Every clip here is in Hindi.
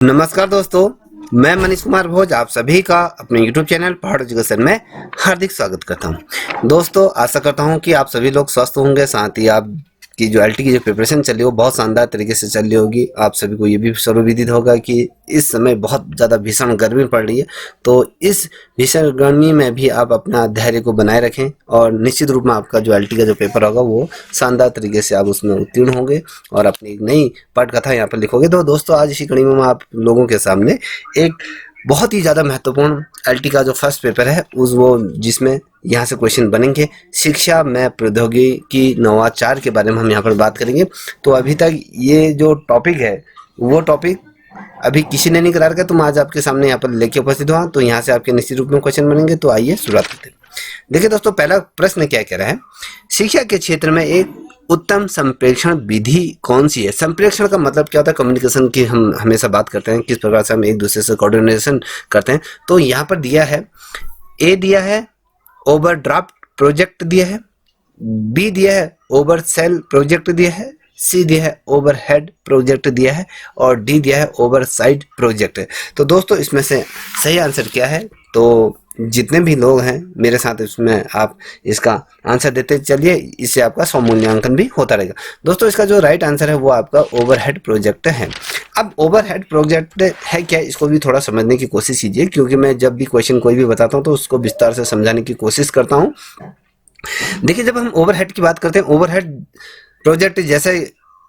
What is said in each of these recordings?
नमस्कार दोस्तों, मैं मनीष कुमार भोज आप सभी का अपने YouTube चैनल पहाड़ एजुकेशन में हार्दिक स्वागत करता हूं। दोस्तों, आशा करता हूं कि आप सभी लोग स्वस्थ होंगे, साथ ही आपकी जो एलटी की जो प्रिपरेशन चल रही हो बहुत शानदार तरीके से चल रही होगी। आप सभी को ये भी सर्वविदित होगा कि इस समय बहुत ज़्यादा भीषण गर्मी पड़ रही है, तो इस भीषण गर्मी में भी आप अपना धैर्य को बनाए रखें और निश्चित रूप में आपका जो एलटी का जो पेपर होगा वो शानदार तरीके से आप उसमें उत्तीर्ण होंगे और अपनी एक नई पटकथा यहाँ पर लिखोगे। तो दोस्तों, आज इसी कड़ी में मैं आप लोगों के सामने एक बहुत ही ज़्यादा महत्वपूर्ण एलटी का जो फर्स्ट पेपर है जिसमें यहाँ से क्वेश्चन बनेंगे शिक्षा में प्रौद्योगिकी नवाचार के बारे में हम यहाँ पर बात करेंगे। तो अभी तक ये जो टॉपिक है वो टॉपिक अभी किसी ने नहीं करा रखा, तो मैं आज आपके सामने यहाँ पर लेके उपस्थित हुआ, तो यहाँ से आपके निश्चित रूप में क्वेश्चन बनेंगे। तो आइए शुरुआत करते हैं। देखिए दोस्तों, पहला प्रश्न क्या कह रहा है, शिक्षा के क्षेत्र में एक उत्तम संप्रेषण विधि कौन सी है। संप्रेषण का मतलब क्या होता है, कम्युनिकेशन की हम हमेशा बात करते हैं, किस प्रकार से हम एक दूसरे से कोऑर्डिनेशन करते हैं। तो यहाँ पर दिया है, ए दिया है ओवरड्राफ्ट प्रोजेक्ट दिया है, बी दिया है ओवरसेल प्रोजेक्ट दिया है, सी दिया है ओवरहेड प्रोजेक्ट दिया है और डी दिया है ओवरसाइड प्रोजेक्ट। तो दोस्तों, इसमें से सही आंसर क्या है, तो जितने भी लोग हैं मेरे साथ इसमें आप इसका आंसर देते चलिए, इससे आपका स्वमूल्यांकन भी होता रहेगा। दोस्तों, इसका जो राइट आंसर है वो आपका ओवरहेड प्रोजेक्ट है। अब ओवरहेड प्रोजेक्ट है क्या, इसको भी थोड़ा समझने की कोशिश कीजिए, क्योंकि मैं जब भी क्वेश्चन कोई भी बताता हूँ तो उसको विस्तार से समझाने की कोशिश करता हूँ। देखिए, जब हम ओवरहेड की बात करते हैं, ओवरहेड प्रोजेक्ट जैसे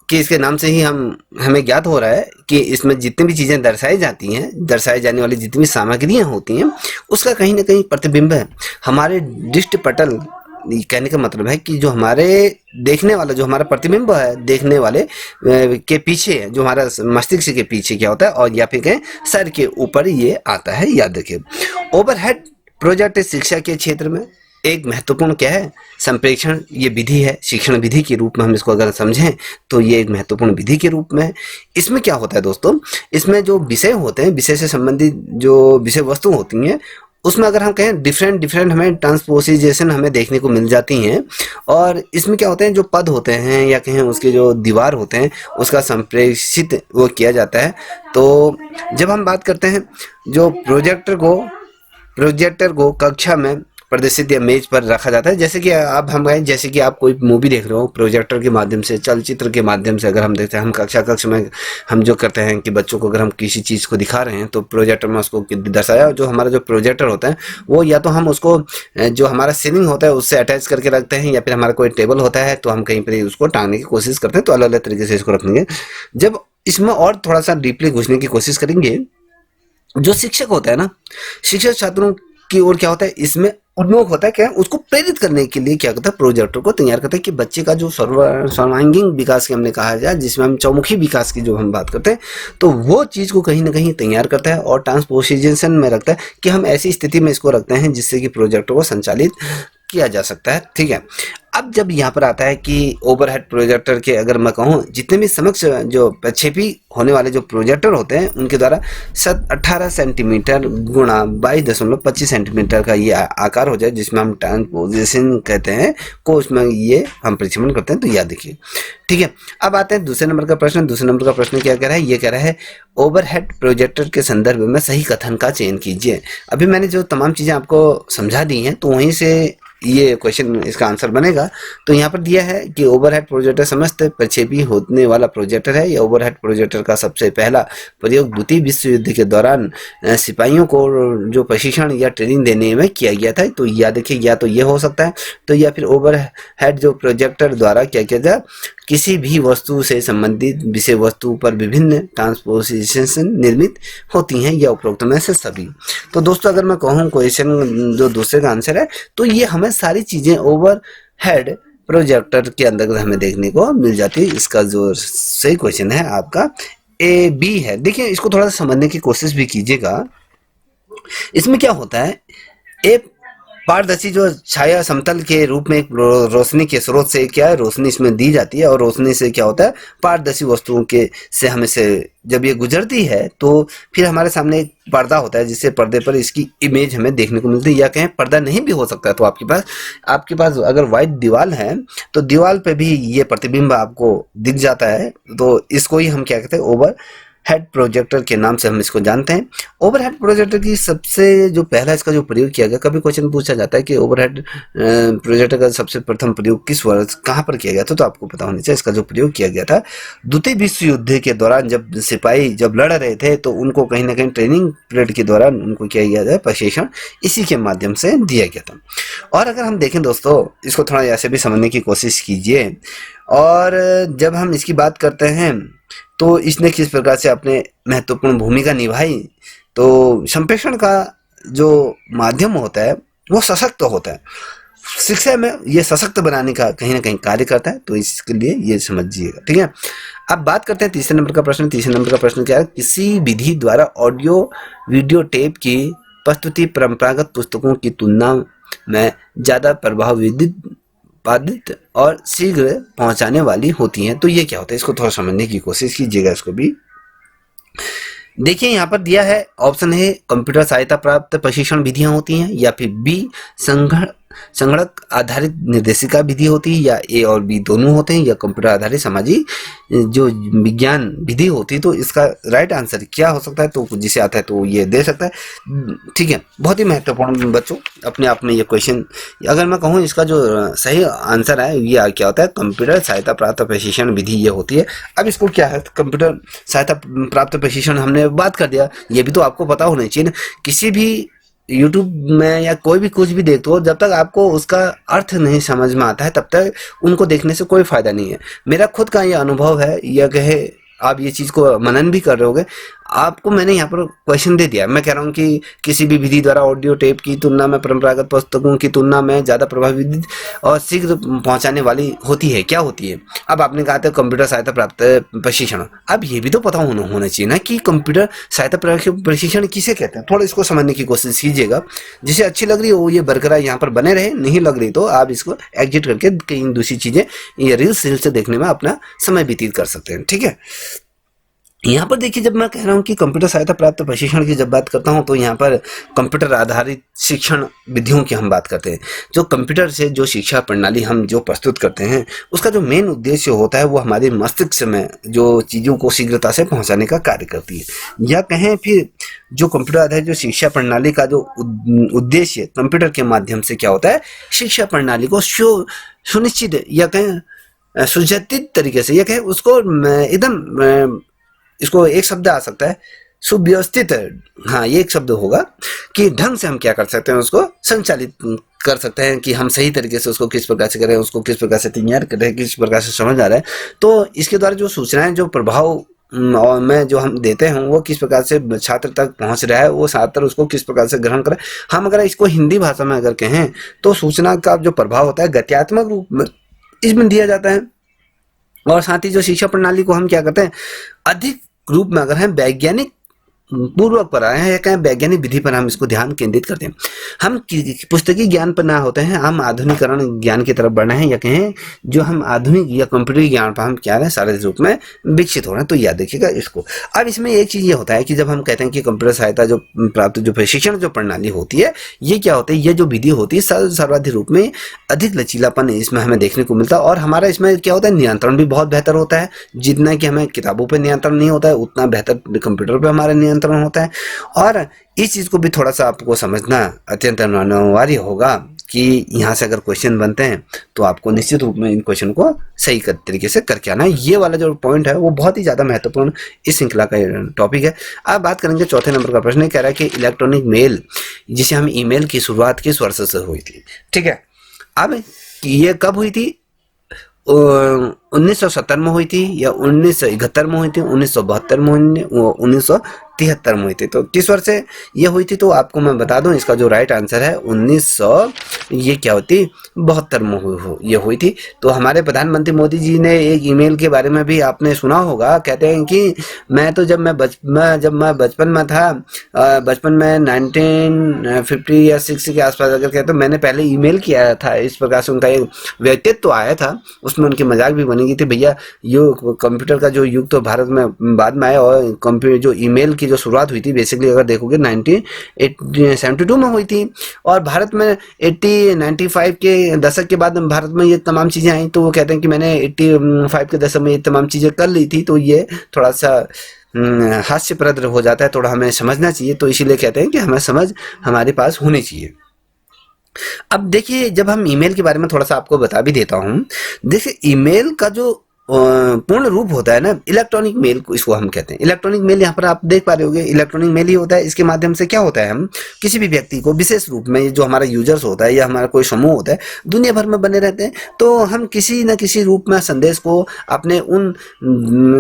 कि इसके नाम से ही हमें ज्ञात हो रहा है कि इसमें जितनी भी चीज़ें दर्शाई जाती हैं, दर्शाई जाने वाली जितनी भी सामग्रियां होती हैं, उसका कहीं ना कहीं प्रतिबिंब है हमारे दृष्टि पटल। कहने का मतलब है कि जो हमारे देखने वाला, जो हमारा प्रतिबिंब है देखने वाले के पीछे, जो हमारा मस्तिष्क के पीछे क्या होता है, और या फिर कहें सर के ऊपर ये आता है। याद रखिए, ओवरहेड प्रोजेक्ट शिक्षा के क्षेत्र में एक महत्वपूर्ण क्या है, संप्रेषण ये विधि है। शिक्षण विधि के रूप में हम इसको अगर समझें तो ये एक महत्वपूर्ण विधि के रूप में है। इसमें क्या होता है दोस्तों, इसमें जो विषय होते हैं, विषय से संबंधित जो विषय वस्तु होती हैं, उसमें अगर हम कहें डिफरेंट हमें ट्रांसपोजिशन हमें देखने को मिल जाती हैं। और इसमें क्या होते हैं, जो पद होते हैं या कहें उसके जो दीवार होते हैं, उसका संप्रेषित वो किया जाता है। तो जब हम बात करते हैं जो प्रोजेक्टर को कक्षा में प्रदर्शित या मेज पर रखा जाता है, जैसे कि अब हम कहें, जैसे कि आप कोई मूवी देख रहे हो, प्रोजेक्टर के माध्यम से, चलचित्र के माध्यम से अगर हम देखते हैं, हम कक्ष में हम जो करते हैं कि बच्चों को अगर हम किसी चीज़ को दिखा रहे हैं तो प्रोजेक्टर में उसको दर्शाया। जो हमारा जो प्रोजेक्टर होता है वो या तो हम उसको जो हमारा सीलिंग होता है उससे अटैच करके रखते हैं, या फिर हमारा कोई टेबल होता है तो हम कहीं पर उसको टांगने की कोशिश करते हैं। तो अलग अलग तरीके से इसको रखेंगे। जब इसमें और थोड़ा सा डीपली घुसने की कोशिश करेंगे, जो शिक्षक होता है ना, शिक्षक छात्रों की ओर क्या होता है, इसमें उन्मुख होता है, क्या उसको प्रेरित करने के लिए क्या करता है, प्रोजेक्टर को तैयार करता है कि बच्चे का जो सर्वांगीण विकास की हमने कहा जाए, जिसमें हम चौमुखी विकास की जो हम बात करते हैं, तो वो चीज़ को कहीं ना कहीं तैयार करता है और ट्रांसपोजिशन में रखता है कि हम ऐसी स्थिति में इसको रखते हैं जिससे कि प्रोजेक्टर को संचालित किया जा सकता है। ठीक है, अब जब यहाँ पर आता है कि ओवरहेड प्रोजेक्टर के अगर मैं कहूँ, जितने भी समक्ष जो प्रक्षेपी होने वाले जो प्रोजेक्टर होते हैं उनके द्वारा 18 सेंटीमीटर गुणा 22.25 सेंटीमीटर का ये आकार हो जाए, जिसमें हम ट्रांसपोजिशन कहते हैं, को उसमें ये हम प्रक्षेपण करते हैं। तो याद देखिए, ठीक है। अब आते हैं दूसरे नंबर का प्रश्न। दूसरे नंबर का प्रश्न क्या कह रहा है, ये कह रहा है ओवरहेड प्रोजेक्टर के संदर्भ में सही कथन का चयन कीजिए। अभी मैंने जो तमाम चीज़ें आपको समझा दी हैं, तो वहीं से ये क्वेश्चन इसका आंसर बनेगा। तो यहाँ पर दिया है कि ओवरहेड प्रोजेक्टर समस्त प्रक्षेपी होने वाला प्रोजेक्टर है। यह ओवरहेड प्रोजेक्टर का सबसे पहला प्रयोग द्वितीय विश्व युद्ध के दौरान सिपाहियों को जो प्रशिक्षण या ट्रेनिंग देने में किया गया था। तो याद रखिए, या तो ये हो सकता है, तो या फिर ओवरहेड जो प्रोजेक्टर द्वारा क्या किया जाए, किसी भी वस्तु से संबंधित विषय वस्तु पर विभिन्न ट्रांसपोजिशन निर्मित होती हैं, या उपरोक्त में से सभी। तो दोस्तों, अगर मैं कहूँ क्वेश्चन जो दूसरे का आंसर है, तो ये हमें सारी चीजें ओवरहेड प्रोजेक्टर के अंदर हमें देखने को मिल जाती है। इसका जो सही क्वेश्चन है आपका ए बी है। देखिए, इसको थोड़ा सा समझने की कोशिश भी कीजिएगा। इसमें क्या होता है, एक पारदर्शी जो छाया समतल के रूप में एक रोशनी के स्रोत से क्या है, रोशनी इसमें दी जाती है, और रोशनी से क्या होता है, पारदर्शी वस्तुओं के से हमें से जब ये गुजरती है तो फिर हमारे सामने एक पर्दा होता है, जिससे पर्दे पर इसकी इमेज हमें देखने को मिलती है। या कहें पर्दा नहीं भी हो सकता है, तो आपके पास अगर व्हाइट दीवार है तो दीवार पे भी ये प्रतिबिंब आपको दिख जाता है। तो इसको ही हम क्या कहते हैं, ओवर हेड प्रोजेक्टर के नाम से हम इसको जानते हैं। ओवरहेड प्रोजेक्टर की सबसे जो पहला इसका जो प्रयोग किया गया, कभी क्वेश्चन पूछा जाता है कि ओवरहेड प्रोजेक्टर का सबसे प्रथम प्रयोग किस वर्ष कहाँ पर किया गया था, तो आपको पता होना चाहिए। इसका जो प्रयोग किया गया था द्वितीय विश्व युद्ध के दौरान, जब सिपाही जब लड़ रहे थे तो उनको कहीं ना कहीं ट्रेनिंग पीरियड के दौरान उनको किया गया था प्रशिक्षण, इसी के माध्यम से दिया गया था। और अगर हम देखें दोस्तों, इसको थोड़ा ऐसे भी समझने की कोशिश कीजिए। और जब हम इसकी बात करते हैं तो इसने किस प्रकार से अपने महत्वपूर्ण भूमिका निभाई, तो संप्रेषण का जो माध्यम होता है वो सशक्त होता है, शिक्षा में ये सशक्त बनाने का कहीं ना कहीं कार्य करता है, तो इसके लिए ये समझिएगा, ठीक है। अब बात करते हैं तीसरे नंबर का प्रश्न। तीसरे नंबर का प्रश्न क्या है? किसी विधि द्वारा ऑडियो वीडियो टेप की प्रस्तुति परंपरागत पुस्तकों की तुलना में ज़्यादा उत्पादित और शीघ्र पहुंचाने वाली होती हैं। तो ये क्या होता है, इसको थोड़ा समझने की कोशिश कीजिएगा। इसको भी देखिए, यहाँ पर दिया है ऑप्शन है कंप्यूटर सहायता प्राप्त प्रशिक्षण विधियां होती हैं, या फिर बी संगणक आधारित निर्देशिका विधि होती है, या ए और बी दोनों होते हैं, या कंप्यूटर आधारित सामाजिक जो विज्ञान विधि होती है। तो इसका राइट आंसर क्या हो सकता है, तो जिसे आता है तो ये दे सकता है, ठीक है। बहुत ही महत्वपूर्ण बच्चों अपने आप में ये क्वेश्चन, अगर मैं कहूँ इसका जो सही आंसर है ये क्या होता है, कंप्यूटर सहायता प्राप्त प्रशिक्षण विधि ये होती है। अब इसको क्या है, कंप्यूटर सहायता प्राप्त प्रशिक्षण हमने बात कर दिया, ये भी तो आपको पता होना चाहिए ना। किसी भी यूट्यूब में या कोई भी कुछ भी देखते हो, जब तक आपको उसका अर्थ नहीं समझ में आता है तब तक उनको देखने से कोई फायदा नहीं है। मेरा खुद का ये अनुभव है, यह कहे आप ये चीज़ को मनन भी कर रहे होगे। आपको मैंने यहाँ पर क्वेश्चन दे दिया, मैं कह रहा हूँ कि किसी भी विधि द्वारा ऑडियो टेप की तुलना में परंपरागत पुस्तकों की तुलना में ज़्यादा प्रभावी और शीघ्र पहुँचाने वाली होती है, क्या होती है। अब आपने कहा था कंप्यूटर सहायता प्राप्त प्रशिक्षण, अब ये भी तो पता होना चाहिए ना कि कंप्यूटर सहायता प्रशिक्षण किसे कहते हैं। थोड़ा इसको समझने की कोशिश कीजिएगा, जिसे अच्छी लग रही हो ये बरकरार यहाँ पर बने रहे, नहीं लग रही तो आप इसको एग्जिट करके कहीं दूसरी चीज़ें ये रील्स से देखने में अपना समय व्यतीत कर सकते हैं, ठीक है। यहाँ पर देखिए, जब मैं कह रहा हूँ कि कंप्यूटर सहायता प्राप्त प्रशिक्षण की जब बात करता हूँ तो यहाँ पर कंप्यूटर आधारित शिक्षण विधियों की हम बात करते हैं। जो कंप्यूटर से जो शिक्षा प्रणाली हम जो प्रस्तुत करते हैं, उसका जो मेन उद्देश्य होता है वो हमारे मस्तिष्क में जो चीज़ों को शीघ्रता से पहुँचाने का कार्य करती है। या कहें फिर जो कंप्यूटर आधारित जो शिक्षा प्रणाली का जो उद्देश्य कंप्यूटर के माध्यम से क्या होता है, शिक्षा प्रणाली को सुनिश्चित या कहें सुसज्जित तरीके से, या कहें उसको एकदम, इसको एक शब्द आ सकता है सुव्यवस्थित, हाँ ये एक शब्द होगा कि ढंग से हम क्या कर सकते हैं, उसको संचालित कर सकते हैं कि हम सही तरीके से उसको किस प्रकार से करें, उसको किस प्रकार से तैयार करें, किस प्रकार से समझ आ रहा है। तो इसके द्वारा जो सूचनाएं जो प्रभाव और में जो हम देते हैं वो किस प्रकार से छात्र तक पहुंच रहा है, वो छात्र उसको किस प्रकार से ग्रहण करें। हम अगर इसको हिंदी भाषा में अगर कहें तो सूचना का जो प्रभाव होता है गत्यात्मक रूप में इसमें दिया जाता है। और साथ ही जो शिक्षा प्रणाली को हम क्या करते हैं, अधिक रूप में अगर हम वैज्ञानिक पूर्वक पर आए हैं या कहें वैज्ञानिक विधि पर हम इसको ध्यान केंद्रित करते हैं। हम पुस्तकीय ज्ञान पर ना होते हैं, हम आधुनिकरण ज्ञान की तरफ बढ़ना है, या कहें जो हम आधुनिक या कंप्यूटर ज्ञान पर हम क्या है शारीरिक रूप में विकसित हो रहे हैं। तो याद देखिएगा इसको। अब इसमें एक चीज़ ये होता है कि जब हम कहते हैं कि कंप्यूटर सहायता जो प्राप्त जो प्रशिक्षण जो प्रणाली होती है, ये क्या होती है, ये जो विधि होती है सर्वाधिक रूप में अधिक लचीलापन इसमें हमें देखने को मिलता है। और हमारा इसमें क्या होता है, नियंत्रण भी बहुत बेहतर होता है। जितना कि हमें किताबों पर नियंत्रण नहीं होता है, उतना बेहतर कंप्यूटर पर हमारा नियंत्रण होता है। और इस चीज को भी थोड़ा सा आपको समझना अत्यंत अनिवार्य होगा कि यहाँ से अगर क्वेश्चन बनते हैं तो आपको निश्चित रूप में इन क्वेश्चन को सही तरीके से करके आना है। ये वाला जो पॉइंट है वो बहुत ही ज़्यादा महत्वपूर्ण इस श्रृंखला का टॉपिक है। अब बात करेंगे चौथे नंबर का प्रश्न, कह रहा है कि इलेक्ट्रॉनिक मेल जिसे हम ईमेल की शुरुआत किस वर्ष से हुई थी, ठीक है। अब ये कब हुई थी, 1970 में हुई थी, या 1971 में हुई थी, 1972 में हुई, 1973 में हुई थी। तो किस वर्ष से ये हुई थी, तो आपको मैं बता दूं इसका जो राइट आंसर है 1972 में ये हुई थी। तो हमारे प्रधानमंत्री मोदी जी ने एक ईमेल के बारे में भी आपने सुना होगा, कहते हैं कि मैं तो जब मैं बचपन में था, बचपन में 1950 या 60 के आसपास अगर कहते तो मैंने पहले ईमेल किया था। इस प्रकार से उनका एक व्यक्तित्व तो आया था, उसमें उनकी मजाक भी बनी गई थी, भैया ये कंप्यूटर का जो युग तो भारत में बाद में आया, और कंप्यूटर जो ईमेल की जो शुरुआत हुई थी बेसिकली अगर देखोगे 1972 में हुई थी। और भारत में 95 के दशक के बाद भारत में ये तमाम चीज़ें आई। तो वो कहते हैं कि मैंने 85 के दशक में ये तमाम चीज़ें कर ली थी। तो ये थोड़ा सा हास्यप्रद हो जाता है, थोड़ा हमें समझना चाहिए, तो इसीलिए कहते हैं कि हमें समझ हमारे पास होनी चाहिए। अब देखिए, जब हम ईमेल के बारे में थोड़ा सा आपको बता भी देता हूँ। देखिए, ईमेल का जो पूर्ण रूप होता है ना, इलेक्ट्रॉनिक मेल को इसको हम कहते हैं। इलेक्ट्रॉनिक मेल यहाँ पर आप देख पा रहे होंगे, इलेक्ट्रॉनिक मेल ही होता है। इसके माध्यम से क्या होता है, हम किसी भी व्यक्ति को विशेष रूप में, जो हमारा यूजर्स होता है या हमारा कोई समूह होता है, दुनिया भर में बने रहते हैं, तो हम किसी न किसी रूप में संदेश को अपने उन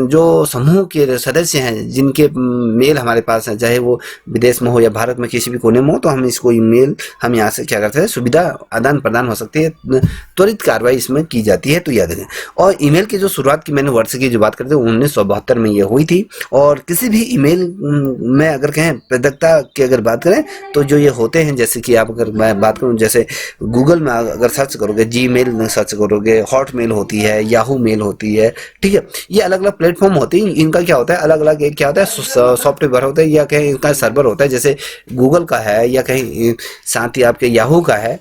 जो समूह के सदस्य हैं, जिनके मेल हमारे पास है, चाहे वो विदेश में हो या भारत में किसी भी कोने में हो, तो हम इसको ईमेल, हम यहाँ से क्या करते हैं, सुविधा आदान प्रदान हो सकती है, त्वरित कार्रवाई इसमें की जाती है, तो याद रखें। और ईमेल की जो शुरुआत की मैंने वर्ष की जो बात करते हैं 1972 में ये हुई थी। और किसी भी ईमेल में अगर कहें प्रदत्ता की अगर बात करें, तो जो ये होते हैं, जैसे कि आप अगर मैं बात करूं, जैसे गूगल में अगर सर्च करोगे, जीमेल सर्च करोगे, हॉटमेल होती है, याहू मेल होती है, ठीक है, ये अलग अलग प्लेटफॉर्म होते हैं। इनका क्या होता है, अलग अलग एक क्या होता है, सॉफ्टवेयर होता है या कहीं इनका सर्वर होता है, जैसे गूगल का है या कहीं साथ ही आपके याहू का है,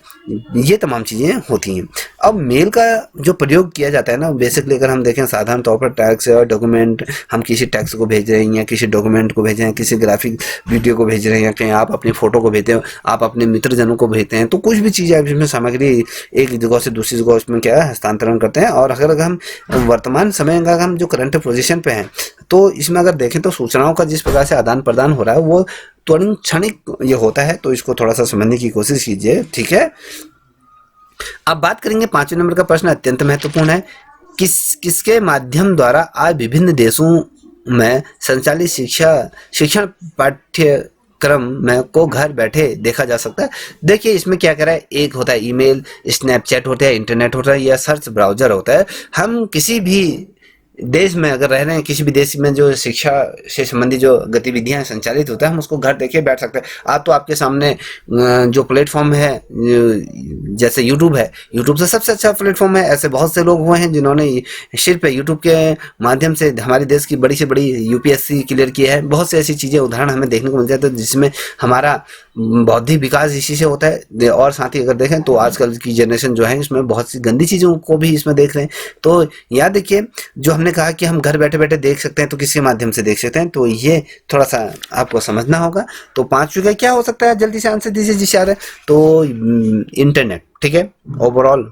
ये तमाम चीज़ें होती हैं। अब मेल का जो प्रयोग किया जाता है ना, बेसिकली अगर हम देखें साधारण तौर पर टैक्स और डॉक्यूमेंट, हम किसी टैक्स को भेज रहे हैं या किसी डॉक्यूमेंट को भेज रहे हैं, किसी ग्राफिक वीडियो को भेज रहे हैं, या कहीं आप अपनी फ़ोटो को भेजते हो, आप अपने मित्रजनों को भेजते हैं, तो कुछ भी चीज़ें आप इसमें सामग्री एक जगह से दूसरी जगह उसमें क्या है, हस्तांतरण करते हैं। और अगर हम वर्तमान समय का हम जो करंट पोजीशन पे हैं, तो इसमें अगर देखें तो सूचनाओं का जिस प्रकार से आदान प्रदान हो रहा है, वो त्वरित क्षणिक ये होता है, तो इसको थोड़ा सा समझने की कोशिश कीजिए, ठीक है। अब बात करेंगे 5वें नंबर का प्रश्न, अत्यंत महत्वपूर्ण है। किसके माध्यम द्वारा आज विभिन्न देशों में संचालित शिक्षण पाठ्यक्रम में को घर बैठे देखा जा सकता है। देखिए, इसमें क्या करा है, एक होता है ईमेल, स्नैपचैट होता है, इंटरनेट होता है, या सर्च ब्राउजर होता है। हम किसी भी देश में अगर रह रहे हैं, किसी भी देश में जो शिक्षा से संबंधित जो गतिविधियां संचालित होता है, हम उसको घर देखे बैठ सकते हैं। आज तो आपके सामने जो प्लेटफॉर्म है, जैसे यूट्यूब है, यूट्यूब से सबसे अच्छा प्लेटफॉर्म है। ऐसे बहुत से लोग हुए हैं जिन्होंने सिर्फ यूट्यूब के माध्यम से हमारे देश की बड़ी से बड़ी यूपीएससी क्लियर की है। बहुत से ऐसी चीज़ें उदाहरण हमें देखने को मिल जाते हैं, जिसमें हमारा बौद्धिक विकास इसी से होता है। और साथ ही अगर देखें तो आजकल की जनरेशन जो है, इसमें बहुत सी गंदी चीज़ों को भी इसमें देख रहे हैं। तो याद देखिए, जो हमने कहा कि हम घर बैठे बैठे देख सकते हैं, तो किसके माध्यम से देख सकते हैं, तो ये थोड़ा सा आपको समझना होगा। तो 5वीं का क्या हो सकता है, जल्दी से आंसर दीजिए जी यार। तो इंटरनेट, ठीक है। ओवरऑल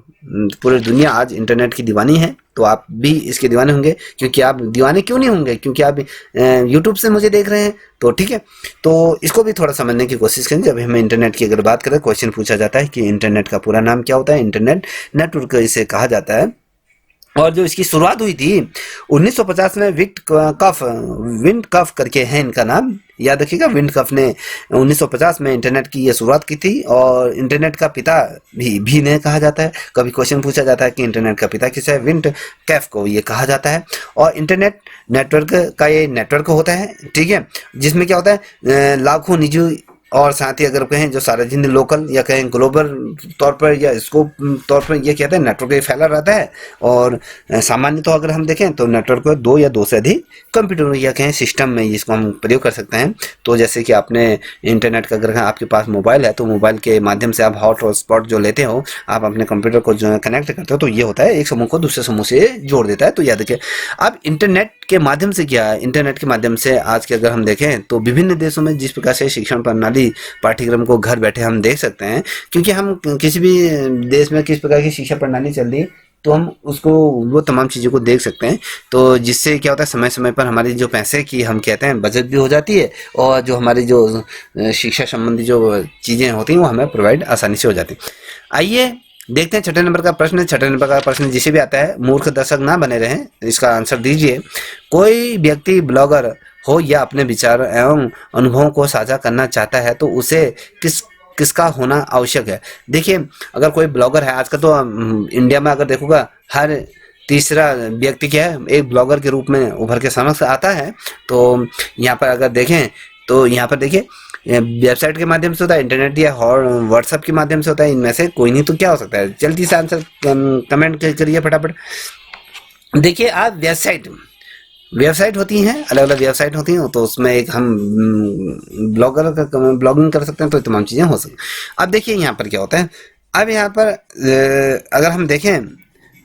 पूरी दुनिया आज इंटरनेट की दीवानी है, तो आप भी इसके दीवाने होंगे। क्योंकि आप दीवाने क्यों नहीं होंगे, क्योंकि आप यूट्यूब से मुझे देख रहे हैं, तो ठीक है। तो इसको भी थोड़ा समझने की कोशिश करें। जब हमें इंटरनेट की अगर बात करें, क्वेश्चन पूछा जाता है कि इंटरनेट का पूरा नाम क्या होता है, इंटरनेट नेटवर्क इसे कहा जाता है। और जो इसकी शुरुआत हुई थी 1950 में, विंड कफ करके है इनका नाम, याद रखिएगा। विंड कफ ने 1950 में इंटरनेट की ये शुरुआत की थी। और इंटरनेट का पिता भी ने कहा जाता है। कभी क्वेश्चन पूछा जाता है कि इंटरनेट का पिता किसे है, विंड कैफ को ये कहा जाता है। और इंटरनेट नेटवर्क का ये नेटवर्क होता है, ठीक है, जिसमें क्या होता है, लाखों निजी और साथ ही अगर कहें जो सार्वजनिक, लोकल या कहें ग्लोबल तौर पर या स्कोप तौर पर, ये कहते हैं नेटवर्क ये फैला रहता है। और सामान्य तो अगर हम देखें तो नेटवर्क पर 2 या 2 से अधिक कंप्यूटर या कहें सिस्टम में इसको हम प्रयोग कर सकते हैं। तो जैसे कि आपने इंटरनेट का अगर आपके पास मोबाइल है, तो मोबाइल के माध्यम से आप हॉट और स्पॉट जो लेते हो, आप अपने कंप्यूटर को जो कनेक्ट करते हो, तो ये होता है एक समूह को दूसरे समूह से जोड़ देता है। तो याद रखिए। अब इंटरनेट के माध्यम से क्या है, इंटरनेट के माध्यम से आज के अगर हम देखें तो विभिन्न देशों में जिस प्रकार से शिक्षण प्रणाली पाठ्यक्रम को घर बैठे हम देख सकते हैं। क्योंकि हम किसी भी देश में किस प्रकार की शिक्षा प्रणाली चल रही है, तो हम उसको वो तमाम चीज़ों को देख सकते हैं। तो जिससे क्या होता है, समय समय पर हमारी जो पैसे की हम कहते हैं बचत भी हो जाती है, और जो हमारी जो शिक्षा संबंधी जो चीज़ें होती हैं वो हमें प्रोवाइड आसानी से हो जाती है। आइए देखते हैं 6ठे नंबर का प्रश्न। 6ठे नंबर का प्रश्न जिसे भी आता है, मूर्ख दर्शक ना बने रहें, इसका आंसर दीजिए। कोई व्यक्ति ब्लॉगर हो या अपने विचार एवं अनुभवों को साझा करना चाहता है, तो उसे किसका होना आवश्यक है। देखिए, अगर कोई ब्लॉगर है, आज का तो इंडिया में अगर देखोगा हर तीसरा व्यक्ति क्या है, एक ब्लॉगर के रूप में उभर के समक्ष आता है। तो यहाँ पर अगर देखें तो यहाँ पर देखिए, वेबसाइट के माध्यम से होता है, इंटरनेट या व्हाट्सएप के माध्यम से होता है। इनमें से कोई नहीं तो क्या हो सकता है, जल्दी से आंसर कमेंट करिए फटाफट। देखिए, आप वेबसाइट होती हैं, अलग अलग वेबसाइट होती हैं, तो उसमें एक हम ब्लॉगर का ब्लॉगिंग कर सकते हैं, तो तमाम चीज़ें हो सकती हैं। अब देखिए यहाँ पर क्या होता है। अब यहाँ पर अगर हम देखें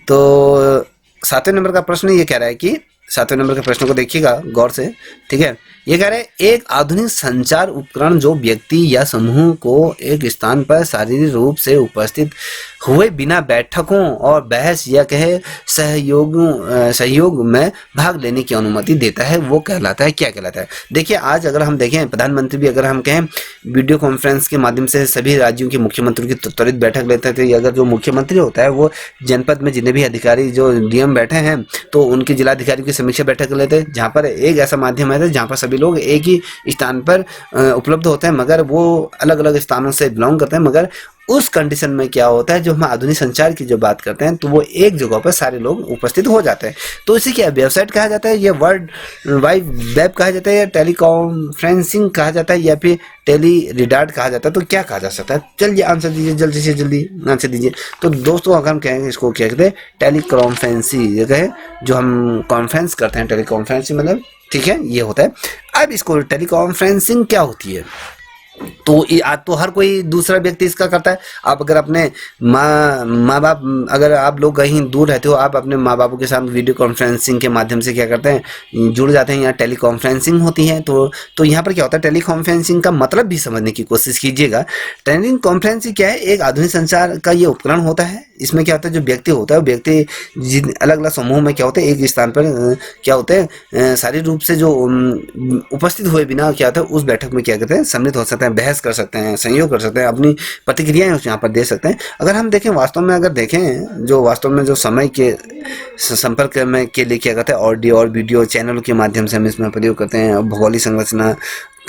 तो 7वें नंबर का प्रश्न ये कह रहा है कि 7वें नंबर के प्रश्न को देखिएगा गौर से, ठीक है। ये कह रहे हैं एक आधुनिक संचार उपकरण जो व्यक्ति या समूह को एक स्थान पर शारीरिक रूप से उपस्थित हुए बिना बैठकों और बहस या कहे सहयोग में भाग लेने की अनुमति देता है, वो कहलाता है, क्या कहलाता है? देखिए आज अगर हम देखें प्रधानमंत्री भी अगर हम कहें वीडियो कॉन्फ्रेंस के माध्यम से सभी राज्यों के मुख्यमंत्रियों की त्वरित बैठक लेते थे। अगर जो मुख्यमंत्री होता है वो जनपद में जितने भी अधिकारी जो डीएम बैठे हैं तो उनके जिलाधिकारी की समीक्षा बैठक लेते हैं, जहाँ पर एक ऐसा माध्यम है जहाँ पर सभी लोग एक ही स्थान पर उपलब्ध होते हैं, मगर वो अलग अलग स्थानों से बिलोंग करते हैं। मगर उस कंडीशन में क्या होता है, जो हम आधुनिक संचार की जो बात करते हैं तो वो एक जगह पर सारे लोग उपस्थित हो जाते हैं। तो इसे क्या वेबसाइट कहा जाता है, या वर्ल्ड वाइड वेब कहा जाता है, या टेलीकॉन्फ्रेंसिंग कहा जाता है, या फिर टेली रिडार्ड कहा जाता है? तो क्या कहा जा सकता है? चलिए आंसर दीजिए, जल्दी से जल्दी आंसर दीजिए। तो दोस्तों अगर हम कहेंगे इसको क्या कहते हैं, टेलीकॉन्फ्रेंसिंग, ये कहे जो हम कॉन्फ्रेंस करते हैं टेलीकॉन्फ्रेंसिंग मतलब, ठीक है, ये होता है। अब इसको टेलीकॉन्फ्रेंसिंग क्या होती है, तो आज तो हर कोई दूसरा व्यक्ति इसका करता है। आप अगर अपने माँ बाप, अगर आप लोग कहीं दूर रहते हो, आप अपने माँ बापों के साथ वीडियो कॉन्फ्रेंसिंग के माध्यम से क्या करते हैं, जुड़ जाते हैं, यहाँ टेली कॉन्फ्रेंसिंग होती है। तो यहाँ पर क्या होता है, टेली कॉन्फ्रेंसिंग का मतलब भी समझने की कोशिश कीजिएगा। टेली कॉन्फ्रेंसिंग क्या है, एक आधुनिक संचार का ये उपकरण होता है। इसमें क्या होता है, जो व्यक्ति होता है वो व्यक्ति अलग अलग समूह में क्या होता है, एक स्थान पर क्या होते हैं, शारीरिक रूप से जो उपस्थित हुए बिना क्या होता है उस बैठक में क्या करते हैं, सम्मिलित हो सकते हैं, बहस कर सकते हैं, सहयोग कर सकते हैं, अपनी प्रतिक्रियाएं यहाँ पर दे सकते हैं। अगर हम देखें वास्तव में, अगर देखें जो वास्तव में जो समय के संपर्क में के लिए क्या करते हैं, ऑडियो और वीडियो चैनलों के माध्यम से हम इसमें प्रयोग करते हैं। भौगोलिक संरचना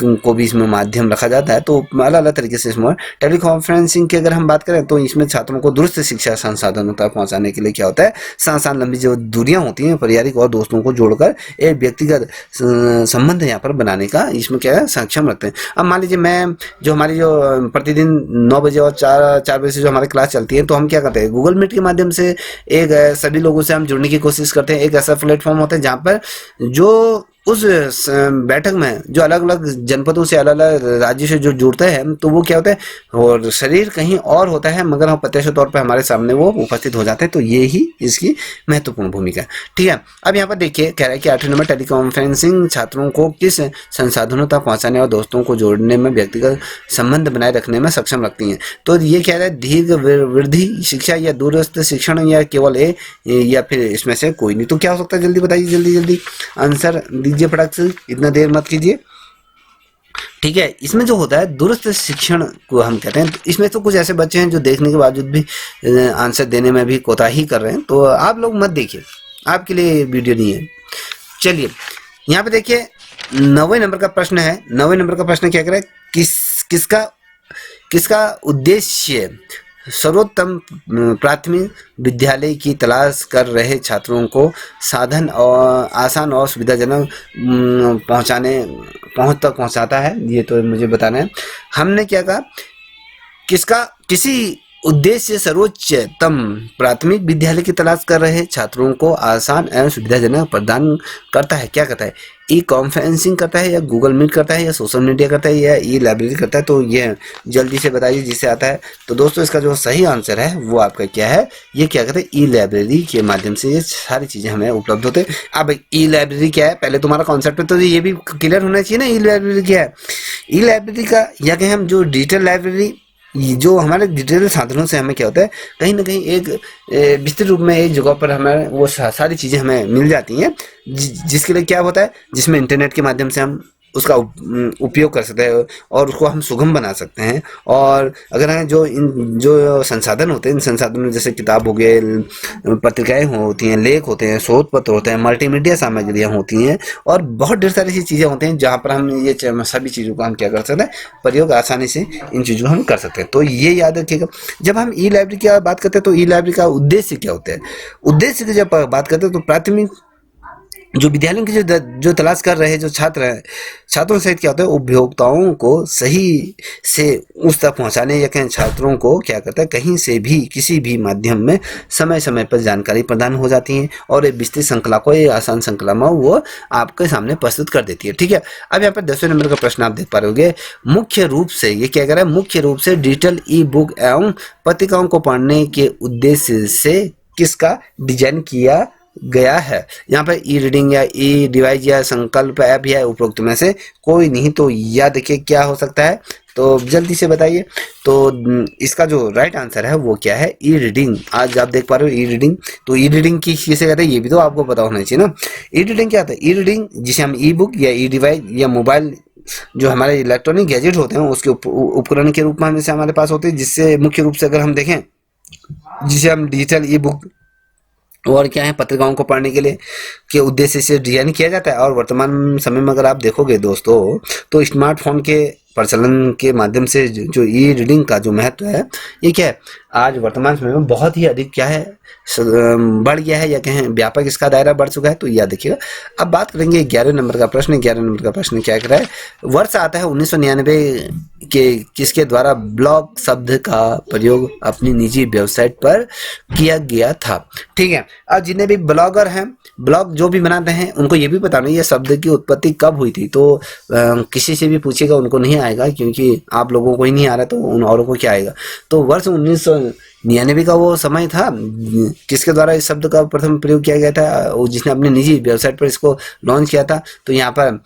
को भी इसमें माध्यम रखा जाता है। तो अलग अलग तरीके से इसमें टेली कॉन्फ्रेंसिंग की अगर हम बात करें तो इसमें छात्रों को दुरुस्त शिक्षा संसाधनों तक पहुंचाने के लिए क्या होता है, साथ लंबी जो दूरियां होती हैं पारिवारिक और दोस्तों को जोड़कर एक व्यक्तिगत संबंध यहाँ पर बनाने का इसमें क्या है, सक्षम रखते हैं। अब मान लीजिए मैं जो हमारी जो प्रतिदिन 9 बजे और 4 बजे से जो हमारी क्लास चलती है, तो हम क्या करते हैं, गूगल मीट के माध्यम से एक सभी लोगों से हम जुड़ने की कोशिश करते हैं। एक ऐसा प्लेटफॉर्म होता है जहाँ पर जो उस बैठक में जो अलग अलग जनपदों से अलग अलग राज्यों से जो जुड़ते हैं, तो वो क्या होता है, और शरीर कहीं और होता है मगर हम प्रत्यक्ष तौर पर हमारे सामने वो उपस्थित हो जाते हैं। तो ये ही इसकी महत्वपूर्ण भूमिका है, ठीक है। अब यहाँ पर देखिए कह रहा है कि 8वें नंबर, टेलीकॉन्फ्रेंसिंग छात्रों को किस संसाधनों तक पहुँचाने और दोस्तों को जोड़ने में, व्यक्तिगत संबंध बनाए रखने में सक्षम रखती हैं। तो ये कह रहा है दीर्घ वृद्धि शिक्षा या दूरस्थ शिक्षण या केवल या फिर इसमें से कोई नहीं। तो क्या हो सकता है, जल्दी बताइए, जल्दी जल्दी आंसर दीजिए फटाक से, इतना देर मत कीजिए, ठीक है। इसमें जो होता है दूरस्थ शिक्षण को हम कहते हैं। तो इसमें तो कुछ ऐसे बच्चे हैं जो देखने के बावजूद भी आंसर देने में भी कोताही कर रहे हैं, तो आप लोग मत देखिए, आपके लिए वीडियो नहीं है। चलिए यहाँ पे देखिए 9वें नंबर का प्रश्न है। 9वें नंबर का प्रश्न क्या कह रहा है, किसका उद्देश्य सर्वोत्तम प्राथमिक विद्यालय की तलाश कर रहे छात्रों को साधन और आसान और सुविधाजनक पहुंच तक पहुंचाता है, ये तो मुझे बताना है। हमने क्या कहा, किसी उद्देश्य सर्वोच्चतम प्राथमिक विद्यालय की तलाश कर रहे छात्रों को आसान एवं सुविधाजनक प्रदान करता है। क्या करता है, ई कॉन्फ्रेंसिंग करता है, या गूगल मीट करता है, या सोशल मीडिया करता है, या ई लाइब्रेरी करता है? तो ये जल्दी से बताइए जिससे आता है। तो दोस्तों इसका जो सही आंसर है वो आपका क्या है, ये क्या कहते हैं, ई लाइब्रेरी के माध्यम से ये सारी चीज़ें हमें उपलब्ध होते हैं। अब ई लाइब्रेरी क्या है, पहले तुम्हारा कॉन्सेप्ट है तो ये भी क्लियर होना चाहिए ना, ई लाइब्रेरी क्या है। ई लाइब्रेरी का या कहें हम जो डिजिटल लाइब्रेरी, जो हमारे डिजिटल साधनों से हमें क्या होता है, कहीं ना कहीं एक विस्तृत रूप में एक जगह पर हमें वो सारी चीज़ें हमें मिल जाती हैं, जिसके लिए क्या होता है, जिसमें इंटरनेट के माध्यम से हम उसका उपयोग कर सकते हैं और उसको हम सुगम बना सकते हैं। और अगर हमें जो संसाधन होते हैं, इन संसाधनों जैसे किताब हो गए, पत्रिकाएं होती हैं, लेख होते हैं, शोध पत्र होते हैं, मल्टीमीडिया सामग्रियां होती हैं, और बहुत ढेर सारी ऐसी चीज़ें होती हैं जहाँ पर हम ये सभी चीज़ों का हम क्या कर सकते हैं, प्रयोग आसानी से इन चीज़ों को हम कर सकते हैं। तो ये याद रखिएगा, जब हम ई लाइब्रेरी की बात करते हैं तो ई लाइब्रेरी का उद्देश्य क्या होता है। उद्देश्य की जब बात करते हैं तो प्राथमिक जो विद्यालयों की जो तलाश कर रहे जो छात्र हैं, छात्रों सहित क्या होता है, उपभोक्ताओं को सही से उस तक पहुंचाने, या कहीं छात्रों को क्या करता है, कहीं से भी किसी भी माध्यम में समय समय पर जानकारी प्रदान हो जाती है, और एक विस्तृत श्रृंखला को, एक आसान श्रृंखला में वो आपके सामने प्रस्तुत कर देती है, ठीक है। अब यहाँ पर 10वें नंबर का प्रश्न आप देख पा रहे होंगे, मुख्य रूप से ये क्या कर रहा है, मुख्य रूप से डिजिटल ई बुक एवं पत्रिकाओं को पढ़ने के उद्देश्य से किसका डिजाइन किया गया है। यहाँ पर ई रीडिंग या ई डिवाइस या संकल्प ऐप या उपरोक्त में से कोई नहीं। तो यह देखिए क्या हो सकता है, तो जल्दी से बताइए। तो इसका जो राइट आंसर है वो क्या है, ई रीडिंग। आज आप देख पा रहे हो ई रीडिंग, तो ई रीडिंग किसे कहते हैं ये भी तो आपको पता होना चाहिए ना। ई रीडिंग क्या होता है, ई रीडिंग जिसे हम ई बुक या ई डिवाइस या मोबाइल जो हमारे इलेक्ट्रॉनिक गैजेट होते हैं उसके उपकरण के रूप में हमेशा हमारे पास होते हैं, जिससे मुख्य रूप से अगर हम देखें जिसे हम डिजिटल ई बुक और क्या है पत्रिकाओं को पढ़ने के लिए के उद्देश्य से डिजाइन किया जाता है। और वर्तमान समय में अगर आप देखोगे दोस्तों, तो स्मार्टफोन के प्रचलन के माध्यम से जो ई रीडिंग का जो महत्व है ये क्या है, आज वर्तमान समय में बहुत ही अधिक क्या है बढ़ गया है, या कहें व्यापक इसका दायरा बढ़ चुका है। तो यह देखिएगा। अब बात करेंगे 11 नंबर का प्रश्न। 11 नंबर का प्रश्न क्या कह रहा है, वर्ष आता है 1999 के किसके द्वारा ब्लॉग शब्द का प्रयोग अपनी निजी वेबसाइट पर किया गया था। ठीक है, अब जितने भी ब्लॉगर हैं, ब्लॉग जो भी बनाते हैं, उनको ये भी पता नहीं ये शब्द की उत्पत्ति कब हुई थी। तो किसी से भी पूछेगा उनको नहीं आएगा, क्योंकि आप लोगों को ही नहीं आ रहा तो उन औरों को क्या आएगा। तो वर्ष 1999 का वो समय था किसके द्वारा इस शब्द का प्रथम प्रयोग किया गया था, जिसने अपनी निजी वेबसाइट पर इसको लॉन्च किया था। तो यहाँ पर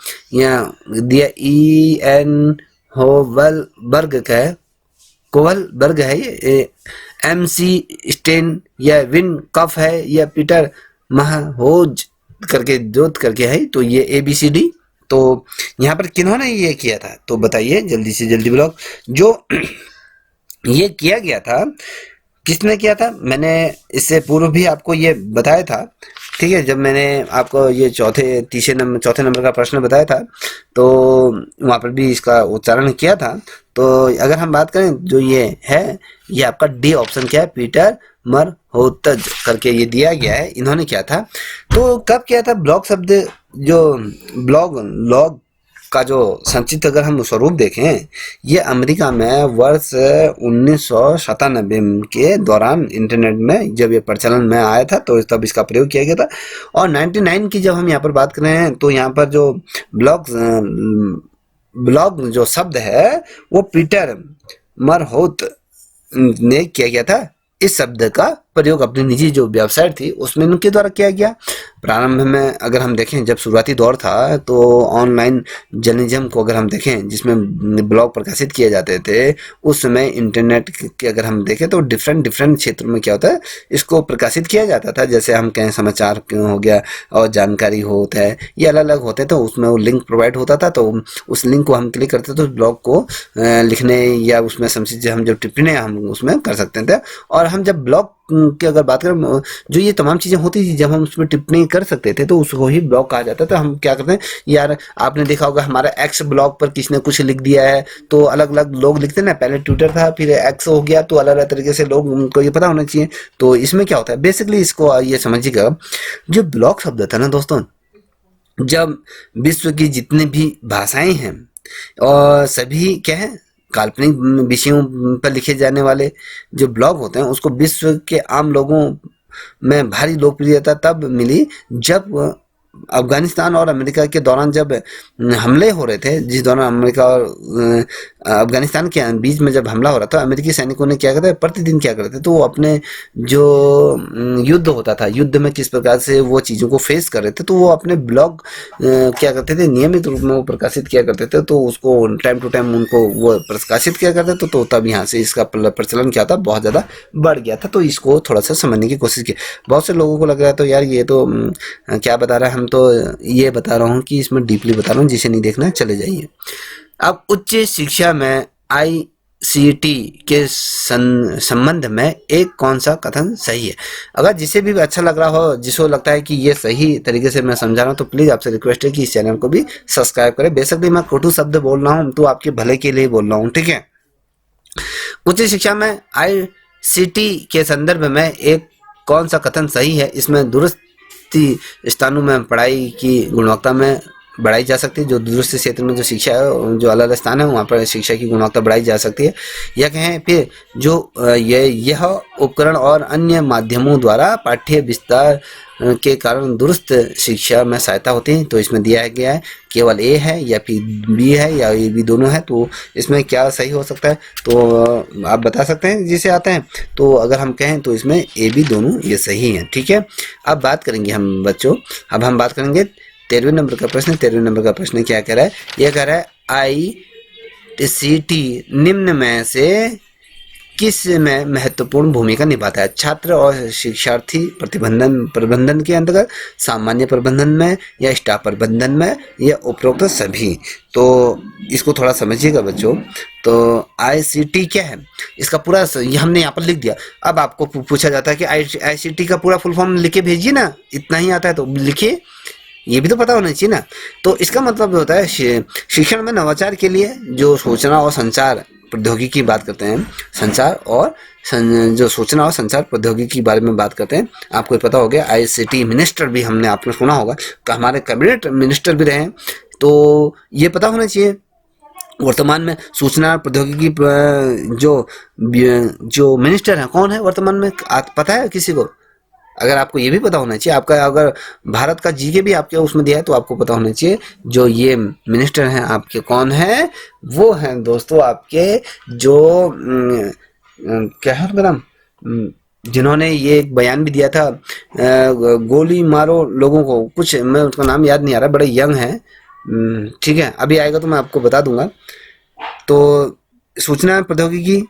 दिया EN होवलबर्ग का है, कोवलबर्ग है ये, MC स्टेन या विन कफ है या पीटर महाहोज करके जोत करके है। तो ये ABCD। तो यहाँ पर किन्होंने ये किया था, तो बताइए जल्दी से जल्दी ब्लॉग जो ये किया गया था किसने किया था। मैंने इससे पूर्व भी आपको ये बताया था, ठीक है, जब मैंने आपको ये चौथे नंबर का प्रश्न बताया था तो वहाँ पर भी इसका उच्चारण किया था। तो अगर हम बात करें जो ये है, ये आपका डी ऑप्शन क्या है, पीटर मरहोत्ज करके ये दिया गया है, इन्होंने किया था। तो कब किया था ब्लॉग शब्द, जो लॉग का जो संचित अगर हम स्वरूप देखें, ये अमेरिका में वर्ष 1997 के दौरान इंटरनेट में जब ये प्रचलन में आया था तो तब इसका प्रयोग किया गया था। और 99 की जब हम यहाँ पर बात कर रहे हैं तो यहाँ पर जो ब्लॉग जो शब्द है वो पीटर मरहोत ने किया गया था। इस शब्द का प्रयोग अपनी निजी जो वेबसाइट थी उसमें उनके द्वारा किया गया। प्रारंभ में अगर हम देखें जब शुरुआती दौर था तो ऑनलाइन जर्नलिज्म को अगर हम देखें जिसमें ब्लॉग प्रकाशित किए जाते थे, उस समय इंटरनेट के अगर हम देखें तो डिफरेंट क्षेत्रों में क्या होता है इसको प्रकाशित किया जाता था। जैसे हम कहें समाचार हो गया और जानकारी होता है, ये अलग अलग होते तो उसमें वो लिंक प्रोवाइड होता था, तो उस लिंक को हम क्लिक करते तो ब्लॉग को लिखने या उसमें समझिए हम जो टिप्पणी हम उसमें कर सकते थे। और हम जब ब्लॉग की अगर बात करें, जो ये तमाम चीज़ें होती थी जब हम उसमें टिप्पणी कर सकते थे तो उसको ही ब्लॉग कहा जाता था। हम क्या करते हैं यार, आपने देखा होगा हमारा एक्स ब्लॉग पर किसी ने कुछ लिख दिया है तो अलग अलग लोग लिखते हैं ना, पहले ट्विटर था फिर एक्स हो गया, तो अलग अलग तरीके से लोग उनको ये पता होना चाहिए। तो इसमें क्या होता है बेसिकली इसको ये समझिएगा, जो ब्लॉग शब्द था ना दोस्तों, जब विश्व की जितनी भी भाषाएं हैं और सभी क्या है काल्पनिक विषयों पर लिखे जाने वाले जो ब्लॉग होते हैं उसको विश्व के आम लोगों में भारी लोकप्रियता तब मिली जब अफगानिस्तान और अमेरिका के दौरान जब हमले हो रहे थे, जिस दौरान अमेरिका और अफगानिस्तान के बीच में जब हमला हो रहा था, अमेरिकी सैनिकों ने क्या करते प्रतिदिन क्या करते तो वो अपने जो युद्ध होता था, युद्ध में किस प्रकार से वो चीज़ों को फेस कर रहे थे, तो वो अपने ब्लॉग क्या करते थे नियमित रूप में वो प्रकाशित किया करते थे। तो उसको टाइम टू टाइम उनको वो प्रकाशित किया करते थे, तो तब यहाँ से इसका प्रचलन क्या था बहुत ज़्यादा बढ़ गया था। तो इसको थोड़ा सा समझने की कोशिश की। बहुत से लोगों को लग रहा है तो यार ये तो क्या बता रहा है, हम तो ये बता रहा हूँ कि इसमें डीपली बता रहा हूँ, जिसे नहीं देखना चले जाइए। अब उच्च शिक्षा में ICT के संबंध में एक कौन सा कथन सही है। अगर जिसे भी अच्छा लग रहा हो, जिसको लगता है कि ये सही तरीके से मैं समझा रहा हूँ, तो प्लीज़ आपसे रिक्वेस्ट है कि इस चैनल को भी सब्सक्राइब करें। बेसिकली मैं कोटू शब्द बोल रहा हूँ तो आपके भले के लिए बोल रहा हूँ, ठीक है। उच्च शिक्षा में ICT के संदर्भ में एक कौन सा कथन सही है, इसमें दुरुस्त स्थानों में पढ़ाई की गुणवत्ता में बढ़ाई जा सकती है। जो दूरस्थ क्षेत्र में जो शिक्षा है, जो अलग अलग स्थान है, वहाँ पर शिक्षा की गुणवत्ता बढ़ाई जा सकती है। या कहें फिर जो यह उपकरण और अन्य माध्यमों द्वारा पाठ्य विस्तार के कारण दुरुस्त शिक्षा में सहायता होती है। तो इसमें दिया गया है केवल ए है या फिर बी है या ए बी दोनों है। तो इसमें क्या सही हो सकता है, तो आप बता सकते हैं जिसे आते हैं। तो अगर हम कहें तो इसमें ए बी दोनों ये सही है। ठीक है, अब बात करेंगे हम बच्चों, अब हम बात करेंगे 13वें नंबर का प्रश्न। 13वें नंबर का प्रश्न क्या कह रहा है, यह कह रहा है ICT निम्न में से किस में महत्वपूर्ण भूमिका निभाता है? छात्र और शिक्षार्थी प्रबंधन के अंतर्गत, सामान्य प्रबंधन में, या स्टाफ प्रबंधन में, या उपरोक्त सभी। तो इसको थोड़ा समझिएगा बच्चों। तो ICT क्या है, इसका पूरा ये हमने यहाँ पर लिख दिया। अब आपको पूछा जाता है कि ICT का पूरा फुल फॉर्म लिख के भेजिए ना, इतना ही आता है तो लिखिए, ये भी तो पता होना चाहिए ना। तो इसका मतलब होता है शिक्षण में नवाचार के लिए जो सूचना और संचार प्रौद्योगिकी की बात करते हैं, संचार और जो सूचना और संचार प्रौद्योगिकी के बारे में बात करते हैं। आपको पता हो गया ICT मिनिस्टर भी हमने आपने सुना होगा, तो हमारे कैबिनेट मिनिस्टर भी रहे हैं। तो ये पता होना चाहिए। वर्तमान में सूचना प्रौद्योगिकी जो मिनिस्टर है कौन है वर्तमान में, पता है किसी को? अगर आपको ये भी पता होना चाहिए, आपका अगर भारत का जीके भी आपके उसमें दिया है तो आपको पता होना चाहिए जो ये मिनिस्टर हैं आपके कौन है। वो हैं दोस्तों आपके जो क्या है उनका नाम, जिन्होंने ये एक बयान भी दिया था, गोली मारो लोगों को, कुछ मैं उसका नाम याद नहीं आ रहा, बड़े यंग है। ठीक है, अभी आएगा तो मैं आपको बता दूंगा। तो सूचना प्रौद्योगिकी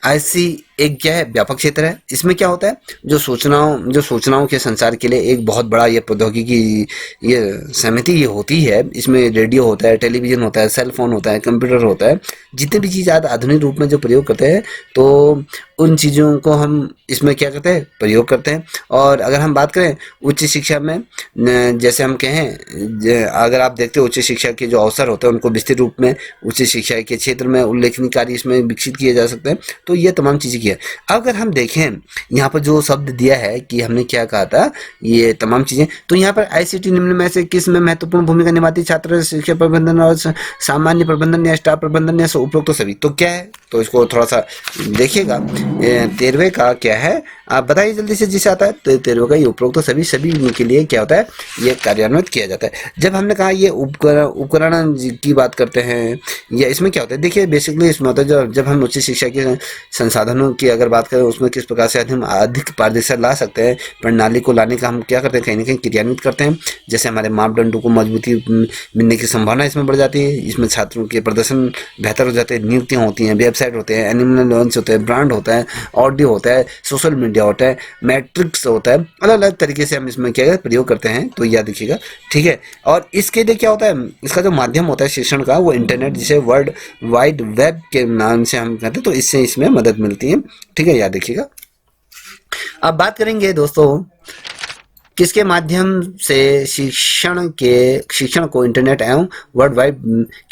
IC एक क्या है, व्यापक क्षेत्र है। इसमें क्या होता है, जो सूचनाओं के संचार के लिए एक बहुत बड़ा ये प्रौद्योगिकी ये समिति ये होती है। इसमें रेडियो होता है, टेलीविजन होता है, सेल फोन होता है, कंप्यूटर होता है, जितने भी चीज़ आज आधुनिक रूप में जो प्रयोग करते हैं, तो उन चीज़ों को हम इसमें क्या करते हैं, प्रयोग करते हैं। और अगर हम बात करें उच्च शिक्षा में, जैसे हम कहें, अगर आप देखते हो उच्च शिक्षा के जो अवसर होते हैं उनको विस्तृत रूप में उच्च शिक्षा के क्षेत्र में उल्लेखनीय कार्य इसमें विकसित किए जा सकते हैं। तो ये तमाम चीज़ें किया। अगर हम देखें यहाँ पर जो शब्द दिया है कि हमने क्या कहा था, ये तमाम चीज़ें, तो यहाँ पर ICT निम्न में से किस में महत्वपूर्ण भूमिका निभाती है? छात्र शिक्षा प्रबंधन और सामान्य प्रबंधन या स्टाफ प्रबंधन या उपरोक्त सभी। तो क्या है, तो इसको थोड़ा सा देखिएगा। 13वें का क्या है आप बताइए जल्दी से, जिसे आता है। तो 13वें का ये उपरोक्त सभी के लिए क्या होता है, ये कार्यान्वित किया जाता है। जब हमने कहा ये उपकरण की बात करते हैं, या इसमें क्या होता है, देखिए बेसिकली इसमें होता है जब हम उच्च शिक्षा के संसाधनों की अगर बात करें, उसमें किस प्रकार से हम अधिक पारदर्शिता ला सकते हैं, प्रणाली को लाने का हम क्या करते हैं, कहीं ना कहीं क्रियान्वित करते हैं। जैसे हमारे मापदंडों को मजबूती मिलने की संभावना इसमें बढ़ जाती है। इसमें छात्रों के प्रदर्शन बेहतर हो जाते हैं, नियुक्तियाँ होती हैं, वेबसाइट होते हैं, एनिमल लॉन्च होते हैं, ब्रांड होता है, ऑडियो होता है, सोशल मीडिया होता है, मैट्रिक्स होता है, अलग अलग तरीके से हम इसमें क्या प्रयोग करते हैं। तो याद रखिएगा, ठीक है। और इसके लिए क्या होता है, इसका जो माध्यम होता है शिक्षण का, वो इंटरनेट, जिसे वर्ल्ड वाइड वेब के नाम से हम कहते हैं, तो इससे इसमें मदद मिलती है। ठीक है, याद रखिएगा। अब बात करेंगे दोस्तों किसके माध्यम से शिक्षण को इंटरनेट एवं वर्ल्ड वाइड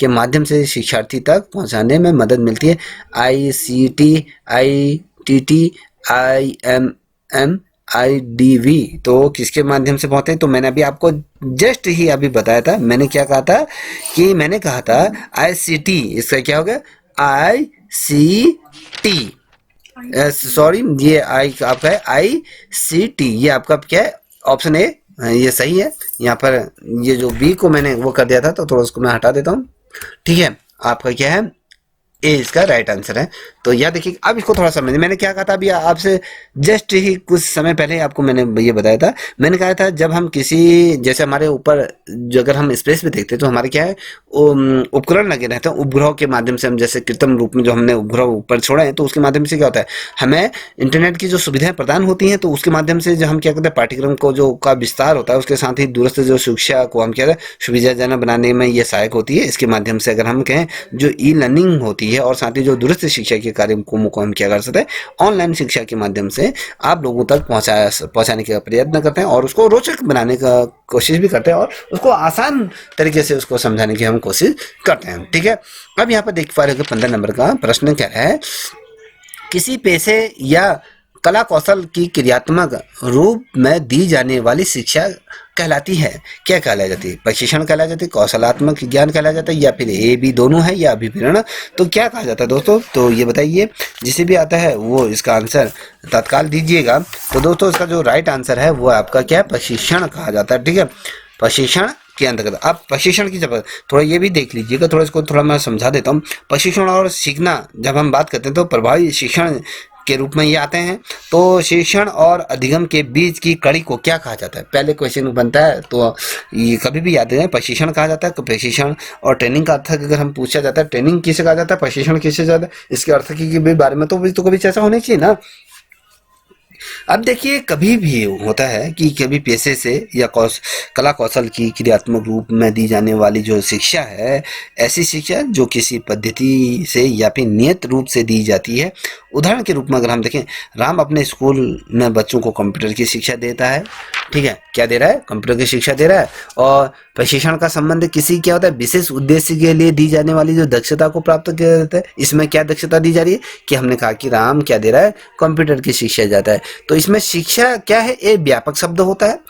के माध्यम से शिक्षार्थी तक पहुंचाने में मदद मिलती है। ICT, ITT, IMM, IDV तो किसके माध्यम से पहुंचते हैं? तो मैंने अभी आपको जस्ट ही अभी बताया था। मैंने क्या कहा था कि मैंने कहा था ICT, इसका क्या हो गया, ICT, सॉरी ये आपका है ICT, ये आपका क्या है, ऑप्शन ए ये सही है। यहाँ पर ये जो बी को मैंने वो कर दिया था, तो थोड़ा उसको मैं हटा देता हूँ। ठीक है, आपका क्या है, ए इसका राइट आंसर है। तो यह देखिए, अब इसको थोड़ा समझिए। मैंने क्या कहा था अभी आपसे जस्ट ही कुछ समय पहले आपको मैंने ये बताया था। मैंने कहा था जब हम किसी, जैसे हमारे ऊपर जो अगर हम स्पेस में देखते हैं तो हमारे क्या है उपकरण लगे रहते हैं, उपग्रह के माध्यम से हम, जैसे कृत्रिम रूप में जो हमने उपग्रह ऊपर छोड़े हैं, तो उसके माध्यम से क्या होता है, हमें इंटरनेट की जो सुविधाएं प्रदान होती हैं, तो उसके माध्यम से जो हम क्या करते हैं, पाठ्यक्रम को जो का विस्तार होता है, उसके साथ ही दूरस्थ जो शिक्षा को हम क्या है सुविधाजनक बनाने में ये सहायक होती है। इसके माध्यम से अगर हम कहें जो ई-लर्निंग होती है, और साथ ही जो दूरस्थ शिक्षा के कार्य को हम क्या कर सकते हैं, ऑनलाइन शिक्षा के माध्यम से आप लोगों तक पहुंचाने का प्रयत्न करते हैं, और उसको रोचक बनाने का कोशिश भी करते हैं, और उसको आसान तरीके से उसको समझाने की हम कोशिश करते हैं। ठीक है, अब यहाँ पर देख पा रहे हो 15 नंबर का प्रश्न क्या है, किसी पेशे या कला कौशल की क्रियात्मक रूप में दी जाने वाली शिक्षा कहलाती है। क्या कहलाई जाती है? प्रशिक्षण कहलाई जाती है, कौशलात्मक ज्ञान कहलाया जाता है, या फिर ए बी दोनों है, या अभिप्रेरण? तो क्या कहा जाता है दोस्तों? तो ये बताइए, जिसे भी आता है वो इसका आंसर तत्काल दीजिएगा। तो दोस्तों इसका जो राइट आंसर है वो आपका क्या है? प्रशिक्षण कहा जाता है। ठीक है, प्रशिक्षण के अंतर्गत। अब प्रशिक्षण की जब थोड़ा ये भी देख लीजिएगा, थोड़ा इसको थोड़ा मैं समझा देता हूँ। प्रशिक्षण और सीखना जब हम बात करते हैं तो प्रभावी शिक्षण के रूप में ये आते हैं। तो शिक्षण और अधिगम के बीच की कड़ी को क्या कहा जाता है? पहले क्वेश्चन बनता है तो ये कभी भी याद है, प्रशिक्षण कहा जाता है। तो प्रशिक्षण और ट्रेनिंग का अर्थ अगर हम पूछा जाता है, ट्रेनिंग किसे कहा जाता है, प्रशिक्षण किसे जाता है, इसके अर्थ की भी बारे में तो कभी चर्चा होनी चाहिए ना। अब देखिए, कभी भी होता है कि कभी पेशे से या कला कौशल की क्रियात्मक रूप में दी जाने वाली जो शिक्षा है, ऐसी शिक्षा जो किसी पद्धति से या फिर नियत रूप से दी जाती है। उदाहरण के रूप में अगर हम देखें, राम अपने स्कूल में बच्चों को कंप्यूटर की शिक्षा देता है। ठीक है, क्या दे रहा है? कंप्यूटर की शिक्षा दे रहा है। और प्रशिक्षण का संबंध किसी क्या होता है? विशेष उद्देश्य के लिए दी जाने वाली जो दक्षता को प्राप्त किया जाता है। इसमें क्या दक्षता दी जा रही है कि हमने कहा कि राम क्या दे रहा है? कंप्यूटर की शिक्षा जाता है। तो इसमें शिक्षा क्या है? एक व्यापक शब्द होता है।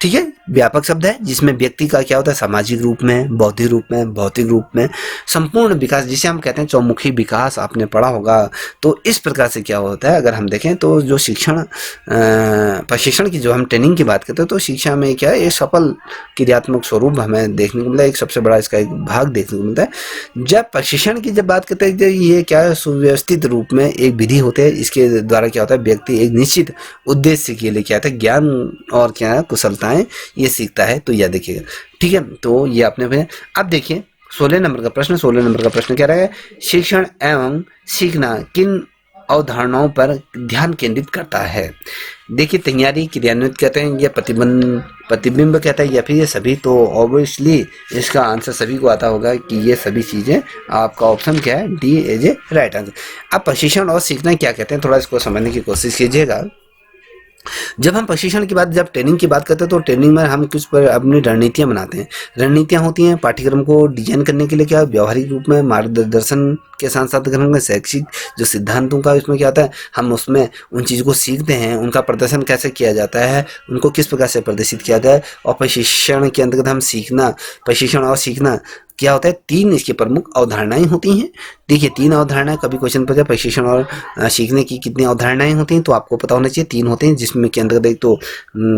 ठीक है, व्यापक शब्द है जिसमें व्यक्ति का क्या होता है? सामाजिक रूप में, बौद्धिक रूप में, भौतिक रूप में संपूर्ण विकास, जिसे हम कहते हैं चौमुखी विकास, आपने पढ़ा होगा। तो इस प्रकार से क्या होता है, अगर हम देखें तो जो शिक्षण प्रशिक्षण की जो हम ट्रेनिंग की बात करते हैं, तो शिक्षा में क्या है? एक सफल क्रियात्मक स्वरूप हमें देखने को मिलता है। एक सबसे बड़ा इसका एक भाग देखने को मिलता है। जब प्रशिक्षण की जब बात करते हैं, ये क्या है? सुव्यवस्थित रूप में एक विधि होती है। इसके द्वारा क्या होता है? व्यक्ति एक निश्चित उद्देश्य के लिए क्या होता है? ज्ञान और क्या है? कुशलता ये सीखता है। तो यह देखिएगा। ठीक है, तो ये आपने अब देखिए 16 नंबर का प्रश्न। 16 नंबर का प्रश्न क्या रहा है? शिक्षण एवं सीखना किन अवधारणाओं पर ध्यान केंद्रित करता है? देखिए, तैयारी, क्रियान्वित कहते हैं, या प्रतिबिंब कहता है, या फिर ये सभी? तो ऑब्वियसली इसका आंसर सभी को आता होगा कि ये सभी चीजें। आपका ऑप्शन क्या है? D as a right answer. अब प्रशिक्षण और सीखना क्या कहते हैं, थोड़ा इसको समझने की कोशिश कीजिएगा। जब हम प्रशिक्षण की बात, जब ट्रेनिंग की बात करते हैं, तो ट्रेनिंग में हम कुछ पर अपनी रणनीतियां बनाते हैं। रणनीतियां होती हैं पाठ्यक्रम को डिजाइन करने के लिए, क्या व्यवहारिक रूप में मार्गदर्शन के साथ साथ अगर हम शैक्षिक जो सिद्धांतों का इसमें क्या होता है, हम उसमें उन चीज़ों को सीखते हैं, उनका प्रदर्शन कैसे किया जाता है, उनको किस प्रकार से प्रदर्शित किया जाए। और प्रशिक्षण के अंतर्गत हम सीखना, प्रशिक्षण और सीखना क्या होता है? 3 इसकी प्रमुख अवधारणाएं होती हैं। देखिए, 3 अवधारणाएं कभी क्वेश्चन पर प्रशिक्षण और सीखने की कितनी अवधारणाएं होती हैं, तो आपको पता होना चाहिए 3 होते हैं, जिसमें के अंतर्गत एक तो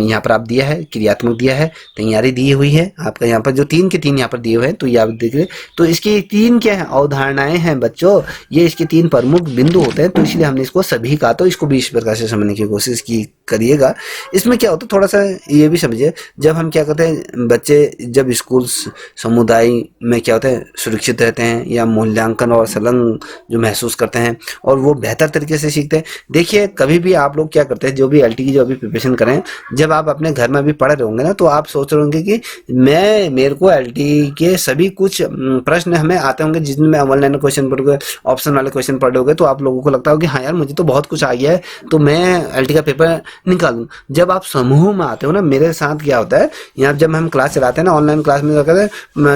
यहाँ पर आप दिया है क्रियात्मक दिया है, तैयारी दी हुई है आपका यहाँ पर, जो 3 के 3 यहाँ पर दिए हुए हैं। तो ये आप देख रहे, तो इसकी 3 क्या है? अवधारणाएं हैं बच्चों। ये इसके 3 प्रमुख बिंदु होते हैं। तो इसलिए हमने इसको सभी कहा। तो इसको भी इस प्रकार से समझने की कोशिश की करिएगा। इसमें क्या होता है, थोड़ा सा ये भी समझिए, जब हम क्या करते हैं, बच्चे जब स्कूल समुदाय में क्या होता है? सुरक्षित रहते हैं, या मूल्यांकन और संलग्न जो महसूस करते हैं, और वो बेहतर तरीके से सीखते हैं। देखिए, कभी भी आप लोग क्या करते हैं, जो भी एलटी की जो अभी प्रिपरेशन करें, जब आप अपने घर में भी पढ़ रहे होंगे ना, तो आप सोच रहे होंगे कि मेरे को एलटी के सभी कुछ प्रश्न हमें आते होंगे, जिसमें मैं 1 लाइन क्वेश्चन पढ़ गए, ऑप्शन वाले क्वेश्चन पढ़ रहे होंगे, तो आप लोगों को लगता होगा कि हाँ यार, मुझे तो बहुत कुछ आ गया है, तो मैं एलटी का पेपर निकालूं। जब आप समूह में आते हो ना, मेरे साथ क्या होता है, यहाँ जब हम क्लास चलाते हैं ना, ऑनलाइन क्लास में क्या करते हैं,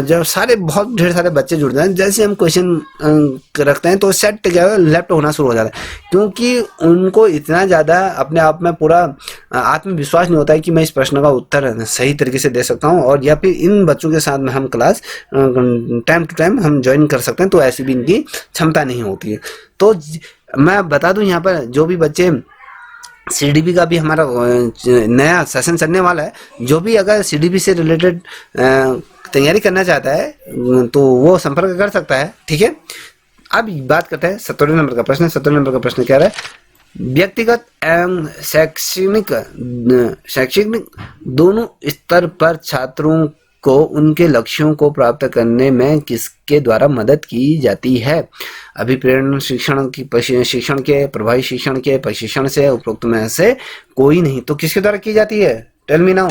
जब सारे बहुत ढेर सारे बच्चे जुड़ जाते हैं, जैसे हम क्वेश्चन रखते हैं, तो सेट क्या है, लेफ्ट होना शुरू हो जाता है, क्योंकि उनको इतना ज़्यादा अपने आप में पूरा आत्मविश्वास नहीं होता है कि मैं इस प्रश्न का उत्तर सही तरीके से दे सकता हूँ, और या फिर इन बच्चों के साथ में हम क्लास टाइम टू टाइम हम ज्वाइन कर सकते हैं। तो ऐसी भी इनकी क्षमता नहीं होती है। तो मैं बता दूं, यहाँ पर जो भी बच्चे सीडीपी का भी हमारा नया सेशन चलने वाला है, जो भी अगर सीडीपी से रिलेटेड तैयारी करना चाहता है तो वो संपर्क कर सकता है। ठीक है, अब बात करते हैं 17 नंबर का प्रश्न। 17 नंबर का प्रश्न क्या है? व्यक्तिगत एवं शैक्षणिक दोनों स्तर पर छात्रों को उनके लक्ष्यों को प्राप्त करने में किसके द्वारा मदद की जाती है? अभिप्रेरण शिक्षण की, शिक्षण के, प्रभावी शिक्षण के, प्रशिक्षण से, उपरोक्त में से कोई नहीं। तो किसके द्वारा की जाती है? टेल मी नाउ,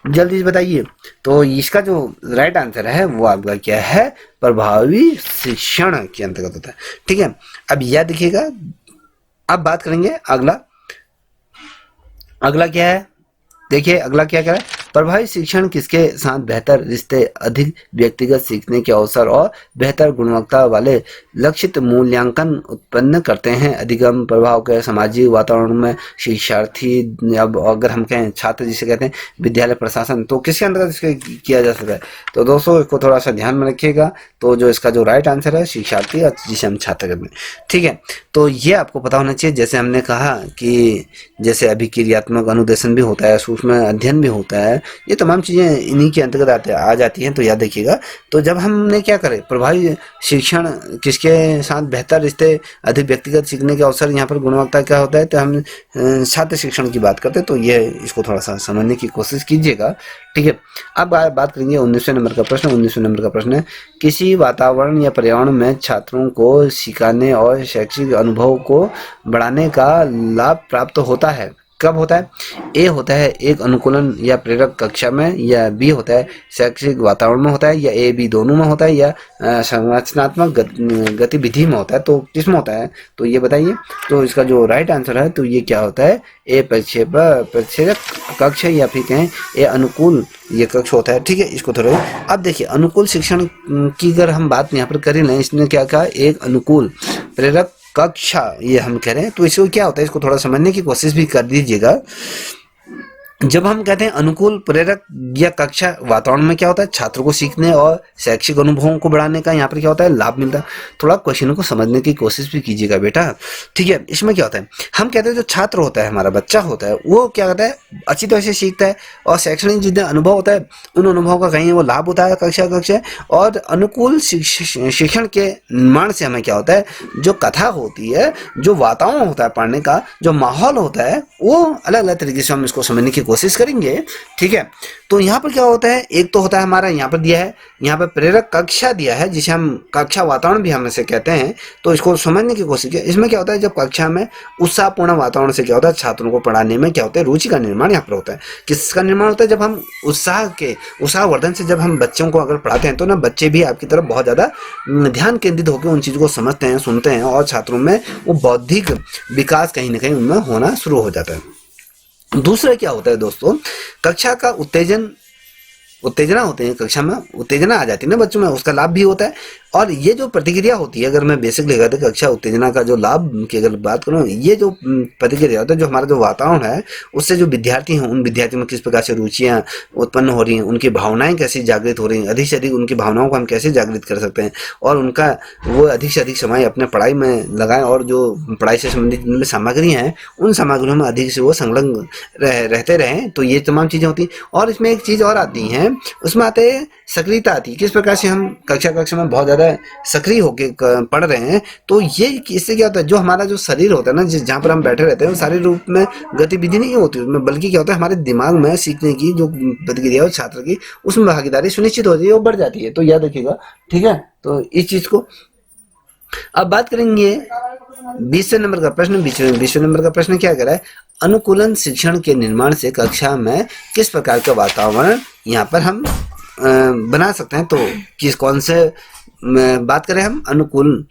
जल्दी बताइए। तो इसका जो राइट आंसर है वो आपका क्या है? प्रभावी शिक्षण के अंतर्गत होता है। ठीक है, अब यह देखिएगा। अब बात करेंगे अगला क्या है। देखिए, अगला क्या है? प्रभावी शिक्षण किसके साथ बेहतर रिश्ते, अधिक व्यक्तिगत सीखने के अवसर और बेहतर गुणवत्ता वाले लक्षित मूल्यांकन उत्पन्न करते हैं। अधिगम प्रभाव के सामाजिक वातावरण में शिक्षार्थी, अब अगर हम कहें छात्र जिसे कहते हैं, विद्यालय प्रशासन, तो किसके अंतर्गत इसके किया जा सकता है? तो दोस्तों इसको थोड़ा सा ध्यान में रखिएगा। तो जो इसका जो राइट आंसर है शिक्षार्थी, और जिसे हम छात्र कहते हैं। ठीक है, तो ये आपको पता होना चाहिए। जैसे हमने कहा कि जैसे अभिक्रियात्मक अनुदेशन भी होता है, सूक्ष्म अध्ययन भी होता है, ये तमाम चीजें इन्हीं के अंतर्गत आ जाती हैं। तो याद रखिएगा। तो जब हमने क्या करें, प्रभावी शिक्षण किसके साथ बेहतर रिश्ते, अधिक व्यक्तिगत सीखने के अवसर, यहाँ पर गुणवत्ता क्या होता है, तो हम छात्र शिक्षण की बात करते हैं। तो ये इसको थोड़ा सा समझने की कोशिश कीजिएगा। ठीक है, अब बात करेंगे 19वें नंबर का प्रश्न। 19वें नंबर का प्रश्न है, किसी वातावरण या पर्यावरण में छात्रों को सिखाने और शैक्षिक अनुभव को बढ़ाने का लाभ प्राप्त होता है। कब होता है? ए होता है एक अनुकूलन या प्रेरक कक्षा में, या बी होता है शैक्षिक वातावरण में होता है, या ए बी दोनों में होता है, या संरचनात्मक गतिविधि में होता है। तो किस में होता है, तो ये बताइए। तो इसका जो राइट आंसर है, तो ये क्या होता है, ए प्रक्षेपक कक्ष, या फिर कहें ए अनुकूल ये कक्ष होता है। ठीक है, इसको थोड़ा अब देखिए, अनुकूल शिक्षण की अगर हम बात यहाँ पर करें ना, इसने क्या कहा, एक अनुकूल प्रेरक कक्षा ये हम कह रहे हैं। तो इसको क्या होता है, इसको थोड़ा समझने की कोशिश भी कर दीजिएगा। जब हम कहते हैं अनुकूल प्रेरक या कक्षा वातावरण में क्या होता है, छात्रों को सीखने और शैक्षिक अनुभवों को बढ़ाने का यहाँ पर क्या होता है, लाभ मिलता है। थोड़ा क्वेश्चन को समझने की कोशिश भी कीजिएगा बेटा। ठीक है, इसमें क्या होता है, हम कहते हैं जो छात्र होता है, हमारा बच्चा होता है, वो क्या करता है, अच्छी तरह से सीखता है, और शैक्षणिक जितने अनुभव होता है, उन अनुभवों का कहीं वो लाभ होता है कक्षा। और अनुकूल शिक्षण के निर्माण से हमें क्या होता है, जो कथा होती है, जो वातावरण होता है पढ़ने का, जो माहौल होता है, वो अलग अलग तरीके से हम इसको समझने की कोशिश करेंगे। ठीक है, तो यहाँ पर क्या होता है, एक तो होता है हमारा यहाँ पर दिया है, यहाँ पर प्रेरक कक्षा दिया है, जिसे हम कक्षा वातावरण भी हम इसे कहते हैं। तो इसको समझने की कोशिश किया। इसमें क्या होता है, जब कक्षा में उत्साहपूर्ण वातावरण से क्या होता है, छात्रों को पढ़ाने में क्या होता है, रुचि का निर्माण यहाँ पर होता है। किसका निर्माण होता है, जब हम उत्साहवर्धन से जब हम बच्चों को अगर पढ़ाते हैं, तो ना बच्चे भी आपकी तरफ बहुत ज्यादा ध्यान केंद्रित होकर उन चीजों को समझते हैं, सुनते हैं, और छात्रों में वो बौद्धिक विकास कहीं ना कहीं उनमें होना शुरू हो जाता है। दूसरा क्या होता है दोस्तों, कक्षा का उत्तेजना होते हैं, कक्षा में उत्तेजना आ जाती है ना बच्चों में, उसका लाभ भी होता है। और ये जो प्रतिक्रिया होती है, अगर मैं बेसिक लेकर तो कक्षा उत्तेजना का जो लाभ की अगर बात करूँ, ये जो प्रतिक्रिया होता है, जो हमारा जो वातावरण है, उससे जो विद्यार्थी हैं, उन विद्यार्थियों में किस प्रकार से रुचियाँ उत्पन्न हो रही हैं, उनकी भावनाएं कैसे जागृत हो रही हैं, अधिक से अधिक उनकी भावनाओं को हम कैसे जागृत कर सकते हैं, और उनका वो अधिक से अधिक समय अपने पढ़ाई में लगाएं, और जो पढ़ाई से संबंधित जिनमें सामग्री हैं, उन सामग्रियों में अधिक से वो संलग्न रहते रहें। तो ये तमाम चीज़ें होती हैं। और इसमें एक चीज़ और आती है, उसमें आते हैं सक्रियता आती है, किस प्रकार से हम कक्षा में बहुत ज़्यादा सक्रिय होकर पढ़ रहे हैं। तो ये इससे क्या होता है, जो हमारा जो शरीर होता है ना, जहाँ पर हम बैठे रहते हैं, वो शारीरिक रूप में गतिविधि नहीं होती उसमें, बल्कि क्या होता है, हमारे दिमाग में सीखने की जो प्रतिक्रिया हो छात्र की, उसमें भागीदारी सुनिश्चित होती है, वो बढ़ जाती है। तो याद रखिएगा। ठीक है, तो इस चीज को अब बात करेंगे 20वें नंबर का प्रश्न। 20वें नंबर का प्रश्न क्या कह रहा है, अनुकूलन शिक्षण के निर्माण से कक्षा में किस प्रकार का वातावरण यहाँ पर हम बना सकते हैं। तो कौन से बात करें हम, अनुकूल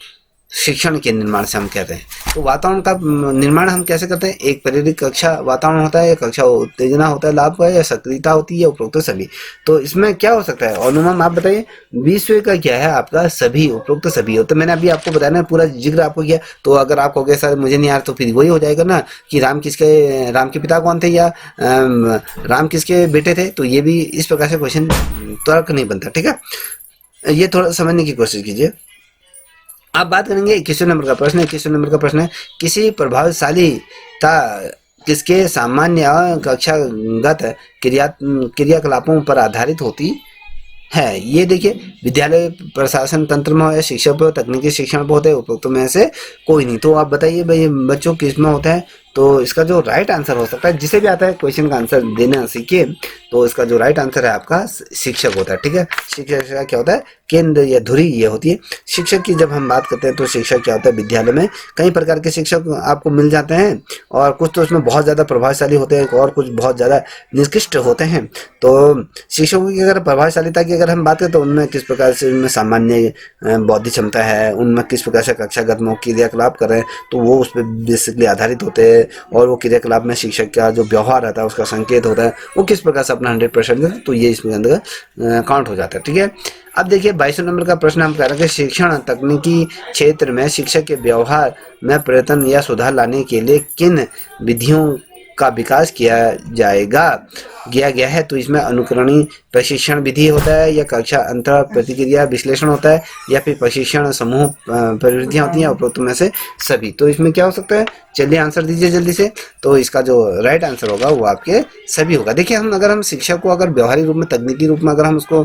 शिक्षण के निर्माण से हम कहते हैं। तो वातावरण का निर्माण हम कैसे करते हैं, एक प्रेरित कक्षा वातावरण होता है, या कक्षा उत्तेजना होता है, लाभ का, या सक्रियता होती है, उपरोक्त सभी। तो इसमें क्या हो सकता है, अनुमान आप बताइए। 20वें का क्या है आपका, सभी, उपरोक्त सभी। तो मैंने अभी आपको बताया ना, पूरा जिक्र आपको किया। तो अगर आप कहोगे सर मुझे नहीं आ रहा, तो फिर वही हो जाएगा ना कि राम के पिता कौन थे, या राम किसके बेटे थे। तो ये भी इस प्रकार से क्वेश्चन तर्क नहीं बनता। ठीक है, ये थोड़ा समझने की कोशिश कीजिए। अब बात करेंगे 21वें नंबर का प्रश्न। 21वें नंबर का प्रश्न है, किसी प्रभावशालीता किसके सामान्य कक्षागत क्रियाकलापों पर आधारित होती है। ये देखिए, विद्यालय प्रशासन तंत्र में हो, या शिक्षक पर, तकनीकी शिक्षण पर होते हैं, उपरोक्त में से कोई नहीं। तो आप बताइए भाई बच्चों किस में होता है। तो इसका जो राइट आंसर हो सकता है, जिसे भी आता है क्वेश्चन का आंसर देना सीखिए, तो इसका जो राइट आंसर है आपका शिक्षक होता है। ठीक है, शिक्षक का क्या होता है, केंद्र या धुरी ये होती है। शिक्षक की जब हम बात करते हैं, तो शिक्षक क्या होता है, विद्यालय में कई प्रकार के शिक्षक आपको मिल जाते हैं, और कुछ तो उसमें बहुत ज़्यादा प्रभावशाली होते हैं, और कुछ बहुत ज़्यादा निष्कृष्ट होते हैं। तो शिक्षकों की अगर प्रभावशालीता की अगर हम बात करें, तो उनमें किस प्रकार से उनमें सामान्य बौद्धिक क्षमता है, उनमें किस प्रकार से कक्षागत क्रियाकलाप कर रहे हैं, तो वो उस पर बेसिकली आधारित होते हैं। से, और वो क्रियाकलाप में शिक्षक का जो व्यवहार रहता है उसका संकेत होता है, वो किस प्रकार से अपना 100% देता है, तो ये इसमें अंदर काउंट हो जाता है। ठीक है, अब देखिए 22वें नंबर का प्रश्न हम कह रहे हैं कि शिक्षण तकनीकी क्षेत्र में शिक्षक के व्यवहार में परिवर्तन या सुधार लाने के लिए किन विधियों का विकास किया गया है। तो इसमें अनुकरणीय प्रशिक्षण विधि होता है, या कक्षा अंतर प्रतिक्रिया विश्लेषण होता है, या फिर प्रशिक्षण समूह प्रवृत्तियां होती हैं, उपरोक्त में से सभी। तो इसमें क्या हो सकता है, चलिए आंसर दीजिए जल्दी से। तो इसका जो राइट आंसर होगा वो आपके सभी होगा। देखिए अगर हम शिक्षा को अगर व्यवहारिक रूप में, तकनीकी रूप में अगर हम उसको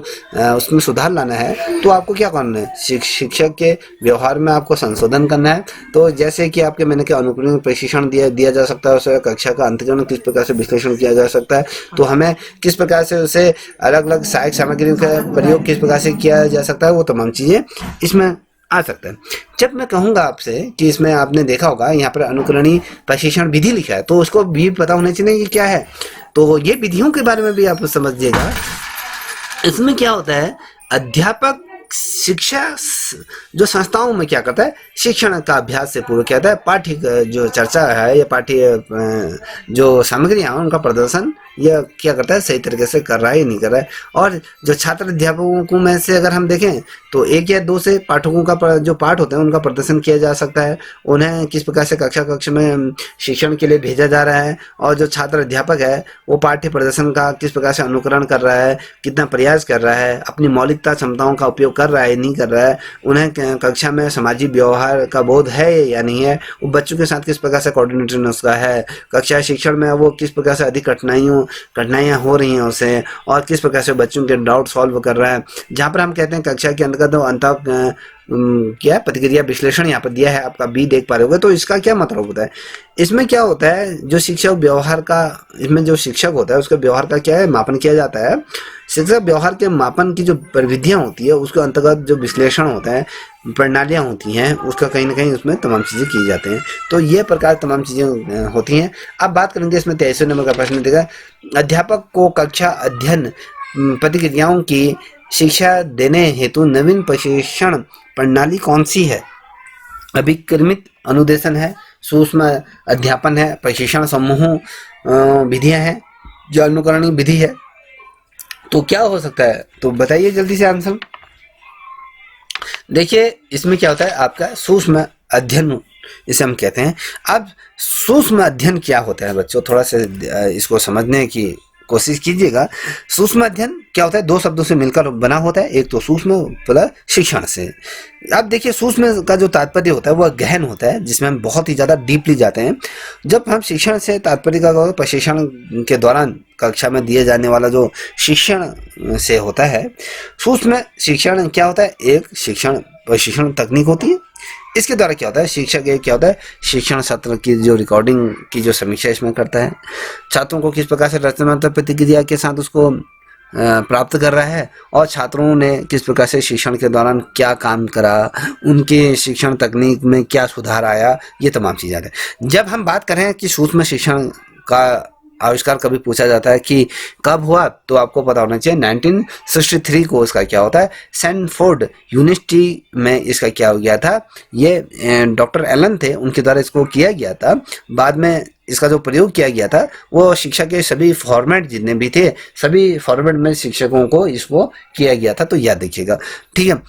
उसमें सुधार लाना है तो आपको क्या करना है, शिक्षक के व्यवहार में आपको संशोधन करना है। तो जैसे कि आपके मैंने क्या अनुकूल प्रशिक्षण दिया जा सकता है, उसे कक्षा का अंतर्गण किस प्रकार से विश्लेषण किया जा सकता है, तो हमें किस प्रकार से उसे अलग अलग सहायक सामग्री का प्रयोग किस प्रकार से किया जा सकता है, वो तमाम चीजें इसमें आ सकता है। जब मैं कहूंगा आपसे कि इसमें आपने देखा होगा यहाँ पर अनुकरणीय प्रशिक्षण विधि लिखा है, तो उसको भी पता होना चाहिए ये क्या है, तो ये विधियों के बारे में भी आप समझिएगा। इसमें क्या होता है, अध्यापक शिक्षा जो संस्थाओं में क्या करता है, शिक्षण का अभ्यास से पूर्व क्या होता है, पाठ्य जो चर्चा है या पाठ्य जो सामग्रियां हैं उनका प्रदर्शन यह क्या करता है, सही तरीके से कर रहा है या नहीं कर रहा है। और जो छात्र अध्यापकों में से अगर हम देखें तो 1 या 2 से पाठकों का जो पाठ होते हैं उनका प्रदर्शन किया जा सकता है, उन्हें किस प्रकार से कक्ष में शिक्षण के लिए भेजा जा रहा है, और जो छात्र अध्यापक है वो पाठ्य प्रदर्शन का किस प्रकार से अनुकरण कर रहा है, कितना प्रयास कर रहा है, अपनी मौलिकता क्षमताओं का उपयोग कर रहा है नहीं कर रहा है, उन्हें कक्षा में सामाजिक व्यवहार का बोध है या नहीं है, वो बच्चों के साथ किस प्रकार से कोऑर्डिनेशन उसका है, कक्षा शिक्षण में वो किस प्रकार से अधिक कठिनाइयां हो रही हैं उसे, और किस प्रकार से बच्चों के डाउट सॉल्व कर रहा है। जहाँ पर हम कहते हैं कक्षा के अंतर्गत क्या प्रतिक्रिया विश्लेषण यहाँ पर दिया है, आपका बी देख पा रहे होगे, तो इसका क्या मतलब होता है, इसमें क्या होता है, जो शिक्षक व्यवहार का, इसमें जो शिक्षक होता है उसके व्यवहार का क्या है, मापन किया जाता है। शिक्षक व्यवहार के मापन की जो प्रविधियां होती है उसके अंतर्गत जो विश्लेषण होता है, प्रणालियां होती हैं, उसका कहीं ना कहीं उसमें तमाम चीजें की जाती हैं। तो ये प्रकार तमाम चीजें होती हैं। अब बात करेंगे इसमें 23वें नंबर का प्रश्न देगा, अध्यापक को कक्षा अध्ययन प्रतिक्रियाओं की शिक्षा देने हेतु नवीन प्रशिक्षण प्रणाली कौन सी है। अभिक्रमित अनुदेशन है, सूक्ष्म अध्यापन है, प्रशिक्षण समूह विधियां हैं, जो अनुकरणीय विधि है। तो क्या हो सकता है, तो बताइए जल्दी से आंसर। देखिए इसमें क्या होता है, आपका सूक्ष्म अध्ययन इसे हम कहते हैं। अब सूक्ष्म अध्ययन क्या होता है बच्चों, थोड़ा सा इसको समझने की कोशिश कीजिएगा। सूक्ष्म अध्ययन क्या होता है, 2 शब्दों से मिलकर बना होता है, एक तो सूक्ष्म प्लस शिक्षण से। अब देखिए सूक्ष्म का जो तात्पर्य होता है वह गहन होता है, जिसमें हम बहुत ही ज्यादा डीपली जाते हैं। जब हम शिक्षण से तात्पर्य का प्रशिक्षण के दौरान कक्षा में दिए जाने वाला जो शिक्षण से होता है। सूक्ष्म शिक्षण क्या होता है, एक प्रशिक्षण तकनीक होती है। इसके द्वारा क्या होता है, शिक्षक क्या होता है, शिक्षण सत्र की जो रिकॉर्डिंग की जो समीक्षा इसमें करता है, छात्रों को किस प्रकार से रचनात्मक प्रतिक्रिया के साथ उसको प्राप्त कर रहा है, और छात्रों ने किस प्रकार से शिक्षण के दौरान क्या काम करा, उनके शिक्षण तकनीक में क्या सुधार आया, ये तमाम चीजें आते हैं। जब हम बात करें कि सूक्ष्म शिक्षण का आविष्कार कभी पूछा जाता है कि कब हुआ, तो आपको पता होना चाहिए 1963 को इसका क्या होता है, सैनफोर्ड यूनिवर्सिटी में इसका क्या हो गया था, ये डॉक्टर एलन थे उनके द्वारा इसको किया गया था। बाद में इसका जो प्रयोग किया गया था वो शिक्षा के सभी फॉर्मेट जितने भी थे, सभी फॉर्मेट में शिक्षकों को इसको किया गया था। तो याद रखिएगा, ठीक है,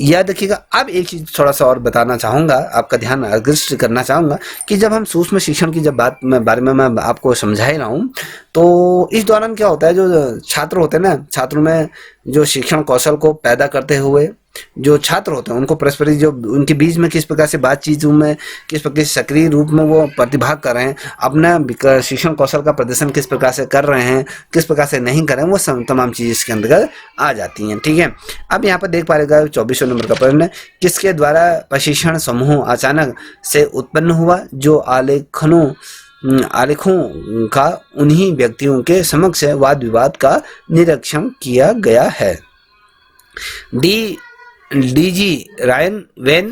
याद रखिएगा। अब एक चीज थोड़ा सा और बताना चाहूंगा, आपका ध्यान आकृष्ट करना चाहूंगा कि जब हम सूक्ष्म शिक्षण की जब बारे में मैं आपको समझा ही रहा हूँ, तो इस दौरान क्या होता है, जो छात्र होते हैं ना, छात्रों में जो शिक्षण कौशल को पैदा करते हुए जो छात्र होते हैं उनको परस्पर जो उनके बीच में किस प्रकार से बातचीत में किस प्रकार से सक्रिय रूप में वो प्रतिभाग कर रहे हैं, अपना शिक्षण कौशल का प्रदर्शन किस प्रकार से कर रहे हैं, किस प्रकार से नहीं कर रहे हैं, वो तमाम चीज इसके अंतर्गत आ जाती हैं। ठीक है, अब यहाँ पर देख पा रहे 24वें नंबर का प्रश्न, किसके द्वारा प्रशिक्षण समूह अचानक से उत्पन्न हुआ, जो आलेखों का उन्हीं व्यक्तियों के समक्ष वाद विवाद का निरीक्षण किया गया है। डीजी रायन वेन,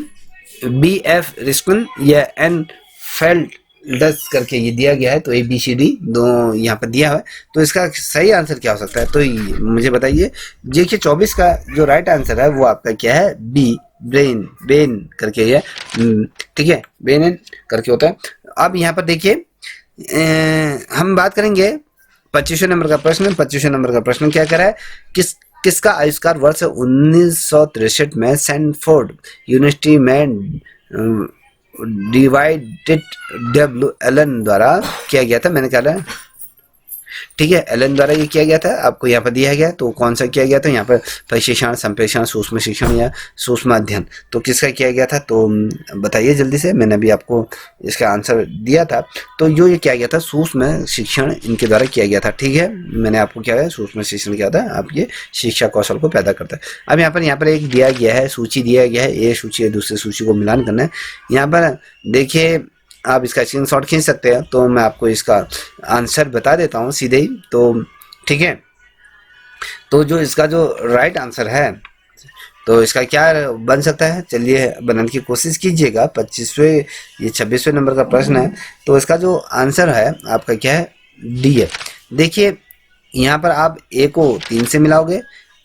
बीएफ रिस्कन या एन फेल्डस करके ये दिया गया है। तो ABCD दो यहाँ पर दिया है, तो इसका सही आंसर क्या हो सकता है, तो मुझे बताइए। देखिए 24 का जो राइट आंसर है वो आपका क्या है, बी बेन करके है, ठीक है, बेन करके होता है। अब यहाँ पर देखिए हम बात करेंगे 25वें नंबर का प्रश्न। 25वें नंबर का प्रश्न क्या कह रहा है, किसका आविष्कार वर्ष 1963 में सैनफोर्ड यूनिवर्सिटी में डिवाइडेड डब्ल्यू एलन द्वारा किया गया था। मैंने कहा ठीक है, एलन द्वारा ये किया गया था, आपको यहाँ पर दिया गया। तो कौन सा किया गया था, यहाँ पर प्रशिक्षण, संप्रेषण, सूक्ष्म शिक्षण या सूक्ष्म अध्ययन, तो किसका किया गया था, तो बताइए जल्दी से। मैंने अभी आपको इसका आंसर दिया था। तो जो ये किया गया था सूक्ष्म शिक्षण, इनके द्वारा किया गया था। ठीक है, मैंने आपको क्या है, सूक्ष्म शिक्षण क्या था, आप ये शिक्षा कौशल को पैदा करता है। अब यहाँ पर एक दिया गया है, सूची दिया गया है, एक सूची है दूसरी सूची को मिलान करना है। यहाँ पर देखिए आप इसका स्क्रीनशॉट खींच सकते हैं। तो मैं आपको इसका आंसर बता देता हूँ सीधे ही, तो ठीक है। तो जो इसका जो राइट आंसर है, तो इसका क्या बन सकता है, चलिए बनाने की कोशिश कीजिएगा। 26वें नंबर का प्रश्न है। तो इसका जो आंसर है आपका क्या है, डी है। देखिए यहाँ पर आप ए को 3 से मिलाओगे,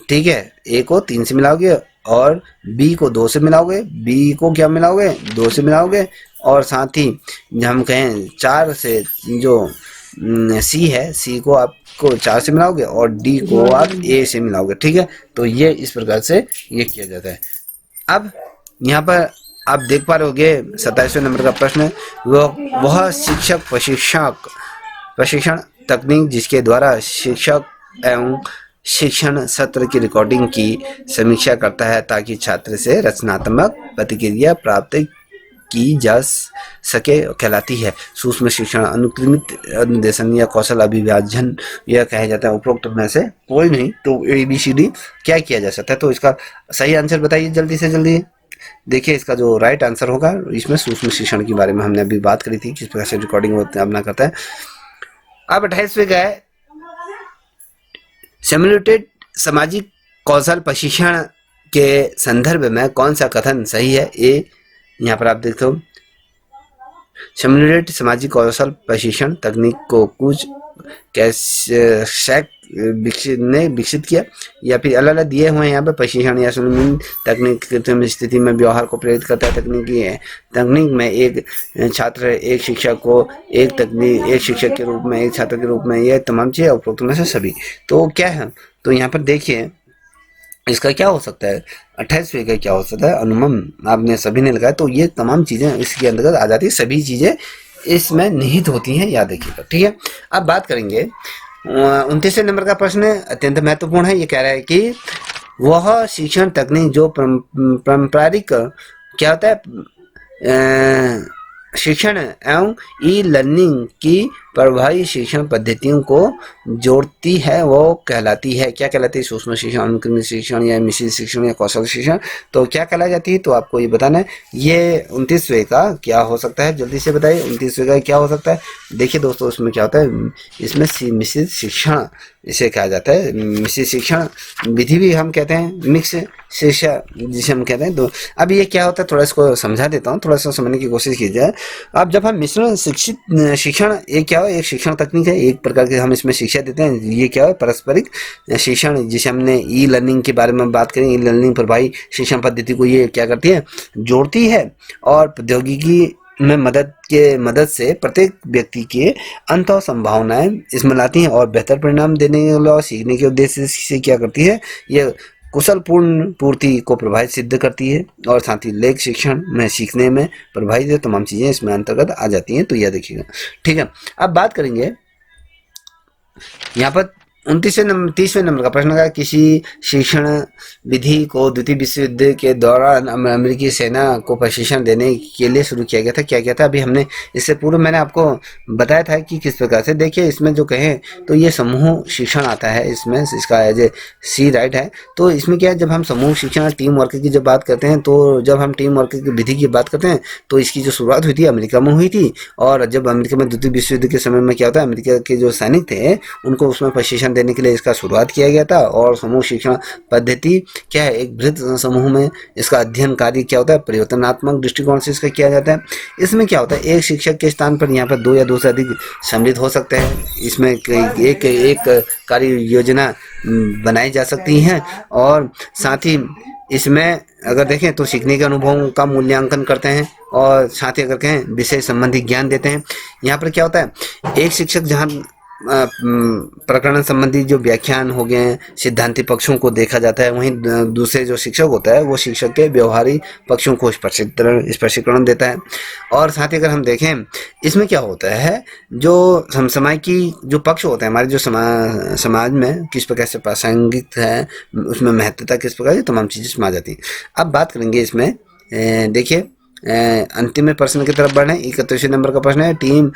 ठीक है, ए को 3 से मिलाओगे और बी को 2 से मिलाओगे, बी को क्या मिलाओगे, 2 से मिलाओगे, और साथ ही हम कहें 4 से जो सी है, सी को आपको 4 से मिलाओगे और डी को आप ए से मिलाओगे। ठीक है, तो ये इस प्रकार से ये किया जाता है। अब यहाँ पर आप देख पा रहे होगे 27वें नंबर का प्रश्न है, वह शिक्षक प्रशिक्षण तकनीक जिसके द्वारा शिक्षक एवं शिक्षण सत्र की रिकॉर्डिंग की समीक्षा करता है ताकि छात्र से रचनात्मक प्रतिक्रिया प्राप्त की जा सके कहलाती है। सूक्ष्म शिक्षण, अनुक्रमित निर्देशन या कौशल अभिव्यंजन यह कहा जाता है। उपरोक्त में से कोई नहीं, तो ABCD क्या किया जा सकता है। तो इसका सही आंसर बताइए जल्दी से जल्दी। देखिए इसका जो राइट आंसर होगा, इसमें सूक्ष्म शिक्षण के बारे में हमने अभी बात करी थी, किस प्रकार से रिकॉर्डिंग अपना करता है। अब 28वें का है, सिम्युलेटेड सामाजिक कौशल प्रशिक्षण के संदर्भ में कौन सा कथन सही है। ए, यहाँ पर आप देखते हो, सिम्युलेटेड सामाजिक कौशल प्रशिक्षण तकनीक को कुछ कैसे ने विकसित किया, या फिर अलग अलग दिए हुए हैं यहाँ पे प्रशिक्षण या सुनिश्चित तकनीक कृत्रिम स्थिति में व्यवहार को प्रेरित करता है। तकनीक में एक छात्र एक शिक्षक को एक शिक्षक के रूप में, एक छात्र के रूप में, ये तमाम चीजें उपरोक्त में से सभी। तो क्या है, तो यहाँ पर देखिए इसका क्या हो सकता है, 28वें का क्या हो सकता है, अनुमान आपने सभी ने लगाया। तो ये तमाम चीजें इसके अंतर्गत आ जाती है, सभी चीजें इसमें निहित होती हैं, याद रखिएगा। ठीक है, अब बात करेंगे 29वें नंबर का प्रश्न अत्यंत महत्वपूर्ण है। ये कह रहा है कि वह शिक्षण तकनीक जो पारंपरिक क्या होता है, शिक्षण एवं ई लर्निंग की प्रभावी शिक्षण पद्धतियों को जोड़ती है, वो कहलाती है, क्या कहलाती है, सूक्ष्म शिक्षण, अनुक्रमित शिक्षण या मिश्रित शिक्षण या कौशल शिक्षण, तो क्या कहला जाती है। तो आपको ये बताना है। ये 29वें का क्या हो सकता है, जल्दी से बताइए 29वें का क्या हो सकता है। देखिए दोस्तों, इसमें क्या होता है, इसमें मिश्रित शिक्षण इसे कहा जाता है। मिश्रित शिक्षण विधि भी हम कहते हैं, मिक्स शिक्षा जिसे हम कहते हैं। तो अब ये क्या होता है, थोड़ा इसको समझा देता हूँ, थोड़ा सा समझने की कोशिश कीजिए। अब जब हम मिश्रण शिक्षण, एक क्या हो, एक शिक्षण तकनीक है, एक प्रकार के हम इसमें शिक्षा देते हैं। ये क्या है, पारस्परिक शिक्षण, जिसे हमने ई लर्निंग के बारे में बात करें। ई लर्निंग प्रभावी शिक्षण पद्धति को ये क्या करती है, जोड़ती है, और प्रौद्योगिकी में मदद से प्रत्येक व्यक्ति के अंतः संभावनाएं इसमें लाती हैं और बेहतर परिणाम देने और सीखने के उद्देश्य से क्या करती है, ये कुशल पूर्ण पूर्ति को प्रभावित सिद्ध करती है, और साथ ही लेख शिक्षण में सीखने में प्रभावित तमाम चीजें इसमें अंतर्गत आ जाती हैं। तो यह देखिएगा। ठीक है, अब बात करेंगे यहाँ पर 30वें नंबर का प्रश्न का, किसी शिक्षण विधि को द्वितीय विश्व युद्ध के दौरान अमेरिकी सेना को प्रशिक्षण देने के लिए शुरू किया गया था, क्या किया था। अभी हमने इससे पूर्व मैंने आपको बताया था कि किस प्रकार से। देखिए इसमें जो कहें तो ये समूह शिक्षण आता है, इसमें इसका एज ए सी राइट है। तो इसमें क्या है, जब हम समूह शिक्षण टीम वर्क की जब बात करते हैं, तो जब हम टीम वर्क की विधि की बात करते हैं, तो इसकी जो शुरुआत हुई थी अमेरिका में हुई थी। और जब अमेरिका में द्वितीय विश्व युद्ध के समय में क्या होता है, अमेरिका के जो सैनिक थे उनको उसमें प्रशिक्षण देने के लिए इसका शुरुआत किया गया था। और समूह शिक्षण पद्धति क्या है, एक बृहत समूह में इसका अध्ययन कार्य क्या होता है, परिवर्तनात्मक दृष्टिकोण से इसका किया जाता है। इसमें क्या होता है, एक शिक्षक के स्थान पर यहाँ पर 2 या 2 से अधिक सम्मिलित हो सकते हैं। इसमें एक कार्य योजना बनाई जा सकती है, और साथ ही इसमें अगर देखें तो सीखने के अनुभवों का मूल्यांकन करते हैं। और साथ ही अगर कहें विषय संबंधी ज्ञान देते हैं। यहाँ पर क्या होता है, एक शिक्षक जहाँ प्रकरण संबंधी जो व्याख्यान हो गए, सिद्धांतिक पक्षों को देखा जाता है, वहीं दूसरे जो शिक्षक होता है वो शिक्षक के व्यवहारिक पक्षों को स्पष्टीकरण देता है। और साथ ही अगर हम देखें इसमें क्या होता है, जो समसामयिक की जो पक्ष होते हैं हमारे जो समाज में किस प्रकार से प्रासंगिक है, उसमें महत्वता किस प्रकार, तमाम चीज़ें इसमें आ जाती हैं। अब बात करेंगे इसमें, देखिए अंतिम प्रश्न की तरफ बढ़े। 31 नंबर का प्रश्न है, टीम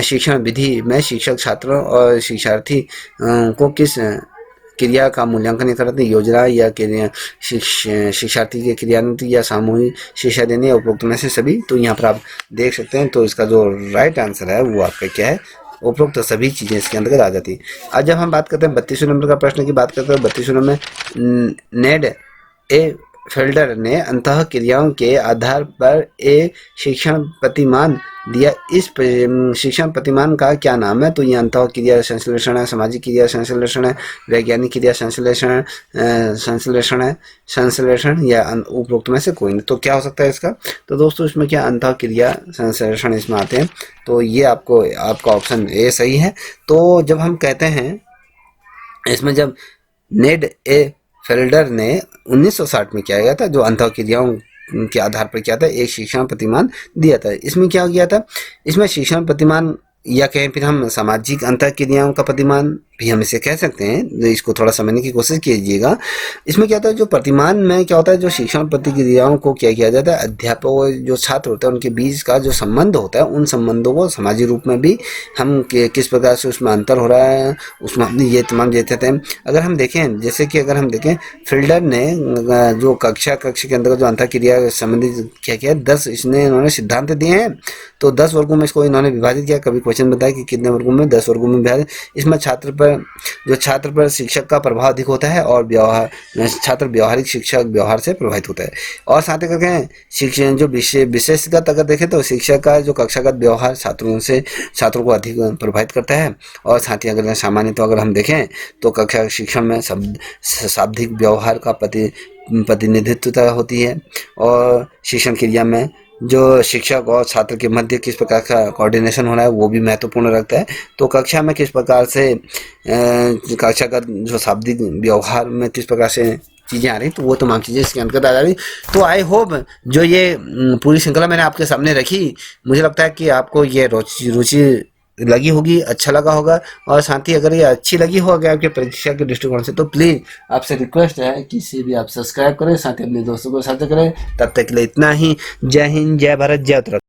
शिक्षण विधि में शिक्षक छात्रों और शिक्षार्थी को किस क्रिया का मूल्यांकन करते हैं, योजना या क्रिया शिक्षार्थी के क्रियान्वित या सामूहिक शिक्षा देने, उपरोक्त में से सभी। तो यहाँ पर आप देख सकते हैं, तो इसका जो राइट आंसर है वो आपका क्या है, उपरोक्त सभी चीज़ें इसके अंतर्गत आ जाती है। आज जब हम बात करते हैं 32 नंबर का प्रश्न की बात करते हैं, 32 नंबर में नेड ए फेल्डर ने अंतः क्रियाओं के आधार पर एक शिक्षण प्रतिमान दिया। इस शिक्षण प्रतिमान का क्या नाम है? तो ये अंतः क्रिया संश्लेषण है, सामाजिक क्रिया संश्लेषण है, वैज्ञानिक क्रिया संश्लेषण या उपरोक्त में से कोई नहीं। तो क्या हो सकता है इसका? तो दोस्तों इसमें क्या अंतः क्रिया संश्लेषण इसमें आते हैं। तो ये आपका ऑप्शन ए सही है। तो जब हम कहते हैं इसमें, जब नेड ए फेल्डर ने 1960 में क्या किया था, जो अंतः क्रियाओं के आधार पर क्या था, एक शिक्षण प्रतिमान दिया था। इसमें क्या किया था, इसमें शिक्षण प्रतिमान या कहें फिर हम सामाजिक अंतः क्रियाओं का प्रतिमान भी हम इसे कह सकते हैं। इसको थोड़ा समझने की कोशिश कीजिएगा। इसमें क्या होता है, जो प्रतिमान में क्या होता है, जो शिक्षण प्रतिक्रियाओं को क्या किया जाता है, अध्यापक जो छात्र होता है उनके बीच का जो संबंध होता है, उन संबंधों को सामाजिक रूप में भी हम किस प्रकार से उसमें अंतर हो रहा है, उसमें अपनी ये तमाम देते हैं। अगर हम देखें, जैसे कि अगर हम देखें फिल्डर ने जो कक्षा के अंदर जो अंतः क्रिया संबंधित क्या किया, 10 इन्होंने सिद्धांत दिए हैं। तो 10 वर्गों में इसको इन्होंने विभाजित किया। कभी क्वेश्चन बताया कि कितने वर्गों में, 10 वर्गों में विभाजित। इसमें छात्र पर शिक्षक का प्रभाव अधिक होता है और छात्र व्यवहारिक शिक्षक व्यवहार से प्रभावित होता है। और साथ ही कहें शिक्षण जो विशेषगत अगर देखें तो शिक्षक का जो कक्षागत व्यवहार छात्रों को अधिक प्रभावित करता है। और साथ ही अगर सामान्य तो अगर हम देखें तो कक्षा शिक्षण में शाब्दिक व्यवहार का प्रतिनिधित्व होती है। और शिक्षण क्रिया में जो शिक्षक और छात्र के मध्य किस प्रकार का कोऑर्डिनेशन हो रहा है वो भी महत्वपूर्ण रखता है। तो कक्षा में किस प्रकार से कक्षा का जो शाब्दिक व्यवहार में किस प्रकार से चीज़ें आ रही, तो वो तमाम चीज़ें इसके अंतर्गत आ जा रही। तो आई होप जो ये पूरी श्रृंखला मैंने आपके सामने रखी, मुझे लगता है कि आपको ये रुचि लगी होगी, अच्छा लगा होगा। और साथ ही अगर ये अच्छी लगी हो अगर आपके परीक्षा के दृष्टिकोण से, तो प्लीज़ आपसे रिक्वेस्ट है कि इसे भी आप सब्सक्राइब करें, साथ ही अपने दोस्तों को साझा करें। तब तक के लिए इतना ही। जय हिंद, जय भारत, जय उत्तराखंड।